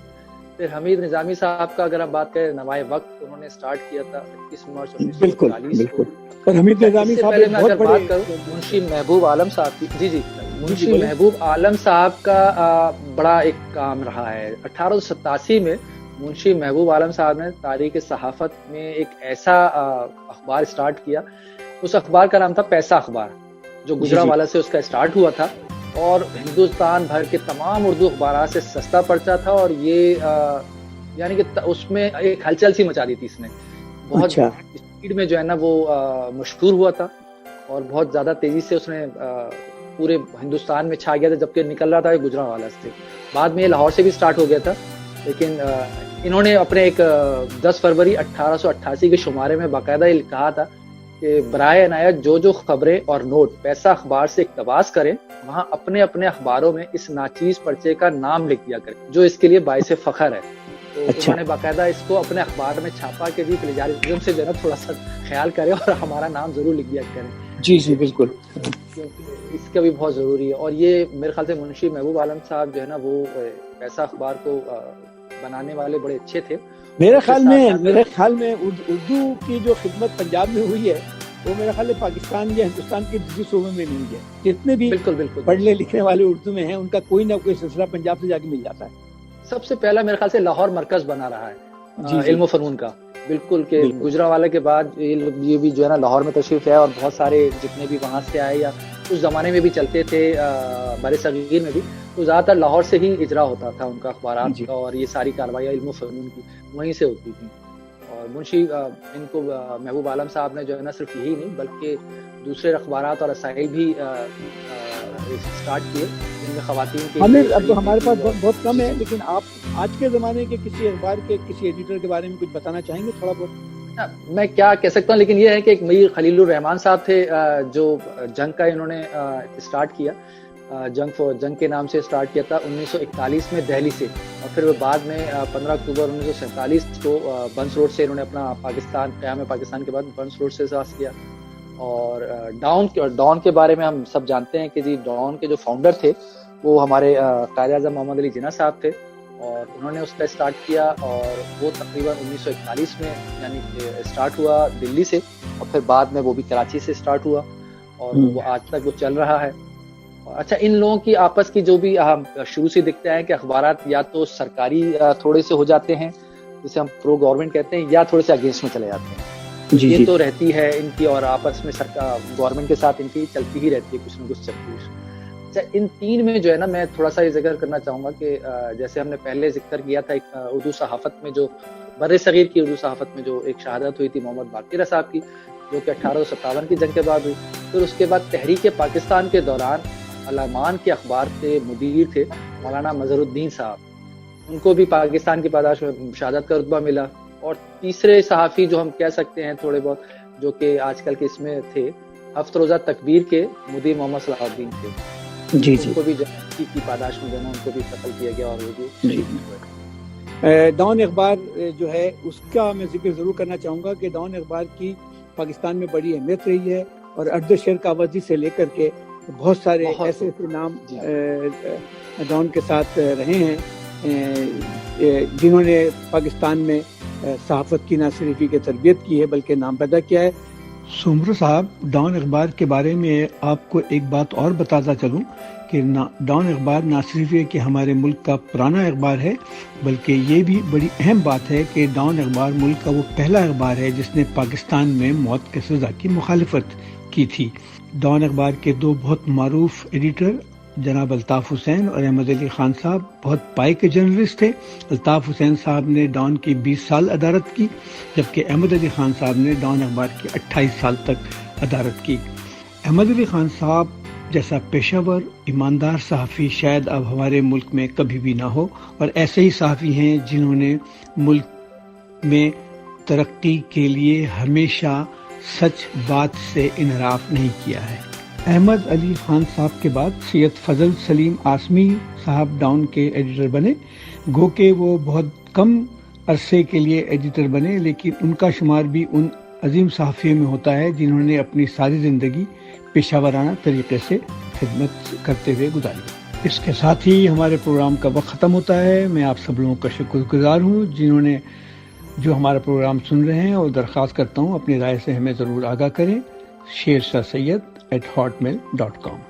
پھر حمید نظامی صاحب کا اگر ہم بات کریں, نوائے وقت انہوں نے سٹارٹ کیا تھا 21 مارچ 1940 کو. حمید نظامی صاحب پہلے میں اگر بات کروں منشی محبوب عالم صاحب کی, جی منشی محبوب عالم صاحب کا بڑا ایک کام رہا ہے. 1887 میں منشی محبوب عالم صاحب نے تاریخ صحافت میں ایک ایسا اخبار سٹارٹ کیا. اس اخبار کا نام تھا پیسہ اخبار, جو گجرانوالہ سے اس کا سٹارٹ ہوا تھا, اور ہندوستان بھر کے تمام اردو اخبارات سے سستا پڑتا تھا. اور یہ یعنی کہ اس میں ایک ہلچل سی مچا دی تھی اس نے, بہت اسپیڈ میں جو ہے نا وہ مشہور ہوا تھا, اور بہت زیادہ تیزی سے اس نے پورے ہندوستان میں چھا گیا تھا, جبکہ نکل رہا تھا گجرانوالہ سے. بعد میں یہ لاہور سے بھی سٹارٹ ہو گیا تھا, لیکن انہوں نے اپنے ایک 10 فروری 1888 کے شمارے میں باقاعدہ یہ کہا تھا کہ برائے عنایت جو خبریں اور نوٹ پیسہ اخبار سے اقتباس کریں, وہاں اپنے اپنے اخباروں میں اس ناچیز پرچے کا نام لکھ دیا کریں, جو اس کے لیے باعث فخر ہے. تو انہوں نے باقاعدہ اس کو اپنے اخبار میں چھاپا کہ جی پلیجرزم سے جو ہے نا تھوڑا سا خیال کریں اور ہمارا نام ضرور لکھ دیا کریں. جی بالکل, اس کا بھی بہت ضروری ہے. اور یہ میرے خیال سے منشی محبوب عالم صاحب جو ہے نا وہ پیسہ اخبار کو بنانے والے بڑے اچھے تھے. میرے خیال میں اردو کی جو خدمت پنجاب میں ہوئی ہے وہ میرے خیال پاکستان یا ہندوستان کے دوسرے صوبے میں نہیں ہے. جتنے بھی بالکل پڑھنے لکھنے والے اردو میں ہیں ان کا کوئی نہ کوئی سلسلہ پنجاب سے جا کے مل جاتا ہے. سب سے پہلا میرے خیال سے لاہور مرکز بنا رہا ہے علم و فنون کا, بالکل کہ گجرانوالہ کے بعد یہ بھی جو ہے نا لاہور میں تشریف ہے, اور بہت سارے جتنے بھی وہاں سے آئے یا اس زمانے میں بھی چلتے تھے بر صغیر میں بھی، تو زیادہ تر لاہور سے ہی اجرا ہوتا تھا ان کا اخبارات کا، اور یہ ساری کارروائیاں علم و فنون کی وہیں سے ہوتی تھیں. اور منشی ان کو محبوب عالم صاحب نے جو ہے نا صرف یہی نہیں بلکہ دوسرے اخبارات اور رسائل بھی اسٹارٹ کیے جن میں خواتین کے. اب ہمارے پاس بہت کم ہے، لیکن آپ آج کے زمانے کے کسی اخبار کے کسی ایڈیٹر کے بارے میں کچھ بتانا چاہیں گے تھوڑا بہت؟ میں کیا کہہ سکتا ہوں، لیکن یہ ہے کہ ایک میر خلیل الرحمان صاحب تھے جو جنگ کا انہوں نے اسٹارٹ کیا، جنگ کے نام سے اسٹارٹ کیا تھا 1941 میں دہلی سے، اور پھر وہ بعد میں 15 اکتوبر 1947 کو بنس روڈ سے انہوں نے اپنا قیام پاکستان کے بعد بنس روڈ سے آغاز کیا. اور ڈان کے بارے میں ہم سب جانتے ہیں کہ جی ڈان کے جو فاؤنڈر تھے وہ ہمارے قائد اعظم محمد علی جناح صاحب تھے، اور انہوں نے اس کا اسٹارٹ کیا، اور وہ تقریباً 1941 میں یعنی اسٹارٹ ہوا دلی سے، اور پھر بعد میں وہ بھی کراچی سے اسٹارٹ ہوا، اور وہ آج تک وہ چل رہا ہے. اچھا، ان لوگوں کی آپس کی جو بھی شروع سے دکھتا ہے کہ اخبارات یا تو سرکاری تھوڑے سے ہو جاتے ہیں جسے ہم پرو گورنمنٹ کہتے ہیں، یا تھوڑے سے اگینسٹ میں چلے جاتے ہیں. یہ تو رہتی ہے ان کی، اور آپس میں گورنمنٹ کے ساتھ ان کی چلتی ہی رہتی ہے کچھ نہ کچھ چلتی ہے. اچھا، ان تین میں جو ہے نا میں تھوڑا سا یہ ذکر کرنا چاہوں گا کہ جیسے ہم نے پہلے ذکر کیا تھا اردو صحافت میں جو بر صغیر کی اردو صحافت میں جو ایک شہادت ہوئی تھی محمد باقر صاحب کی، جو کہ 1857 کی جنگ کے بعد ہوئی. پھر اس کے بعد تحریک پاکستان کے دوران علامان کے اخبار کے مدیر تھے مولانا مظہر الدین صاحب، ان کو بھی پاکستان کی پاداش میں شہادت کا رتبہ ملا. اور تیسرے صحافی جو ہم کہہ سکتے ہیں تھوڑے بہت جو کہ آج کل کے اس میں تھے، ہفت روزہ تکبیر کے مدیر محمد صلاح الدین تھے. ان کو بھی جنگ کی پاداش میں ان کو بھی قتل کیا گیا، اور وہ بھی ڈان اخبار جو ہے اس کا میں ذکر ضرور کرنا چاہوں گا کہ ڈان اخبار کی پاکستان میں بڑی اہمیت رہی ہے، اور ارد شیر کاوازی سے لے کر کے بہت سارے ایسے نام ڈان کے ساتھ رہے ہیں جنہوں نے پاکستان میں صحافت کی نہ صرف کی تربیت کی ہے بلکہ نام پیدا کیا ہے. سمر صاحب، ڈان اخبار کے بارے میں آپ کو ایک بات اور بتاتا چلوں کہ ڈان اخبار نہ صرف یہ کہ ہمارے ملک کا پرانا اخبار ہے، بلکہ یہ بھی بڑی اہم بات ہے کہ ڈان اخبار ملک کا وہ پہلا اخبار ہے جس نے پاکستان میں موت کی سزا کی مخالفت کی تھی. ڈان اخبار کے دو بہت معروف ایڈیٹر جناب الطاف حسین اور احمد علی خان صاحب بہت پائے کے جرنلسٹ تھے. الطاف حسین صاحب نے ڈان کی 20 سال ادارت کی، جبکہ احمد علی خان صاحب نے ڈان اخبار کی 28 سال تک ادارت کی. احمد علی خان صاحب جیسا پیشہ ور ایماندار صحافی شاید اب ہمارے ملک میں کبھی بھی نہ ہو، اور ایسے ہی صحافی ہیں جنہوں نے ملک میں ترقی کے لیے ہمیشہ سچ بات سے انحراف نہیں کیا ہے. احمد علی خان صاحب کے بعد سید فضل سلیم آسمی صاحب ڈان کے ایڈیٹر بنے. گو کہ وہ بہت کم عرصے کے لیے ایڈیٹر بنے، لیکن ان کا شمار بھی ان عظیم صحافیوں میں ہوتا ہے جنہوں نے اپنی ساری زندگی پیشہ ورانہ طریقے سے خدمت کرتے ہوئے گزاری. اس کے ساتھ ہی ہمارے پروگرام کا وقت ختم ہوتا ہے. میں آپ سب لوگوں کا شکر گزار ہوں جنہوں نے جو ہمارا پروگرام سن رہے ہیں، اور درخواست کرتا ہوں اپنی رائے سے ہمیں ضرور آگاہ کریں. شیرشاہ سید @hotmail.com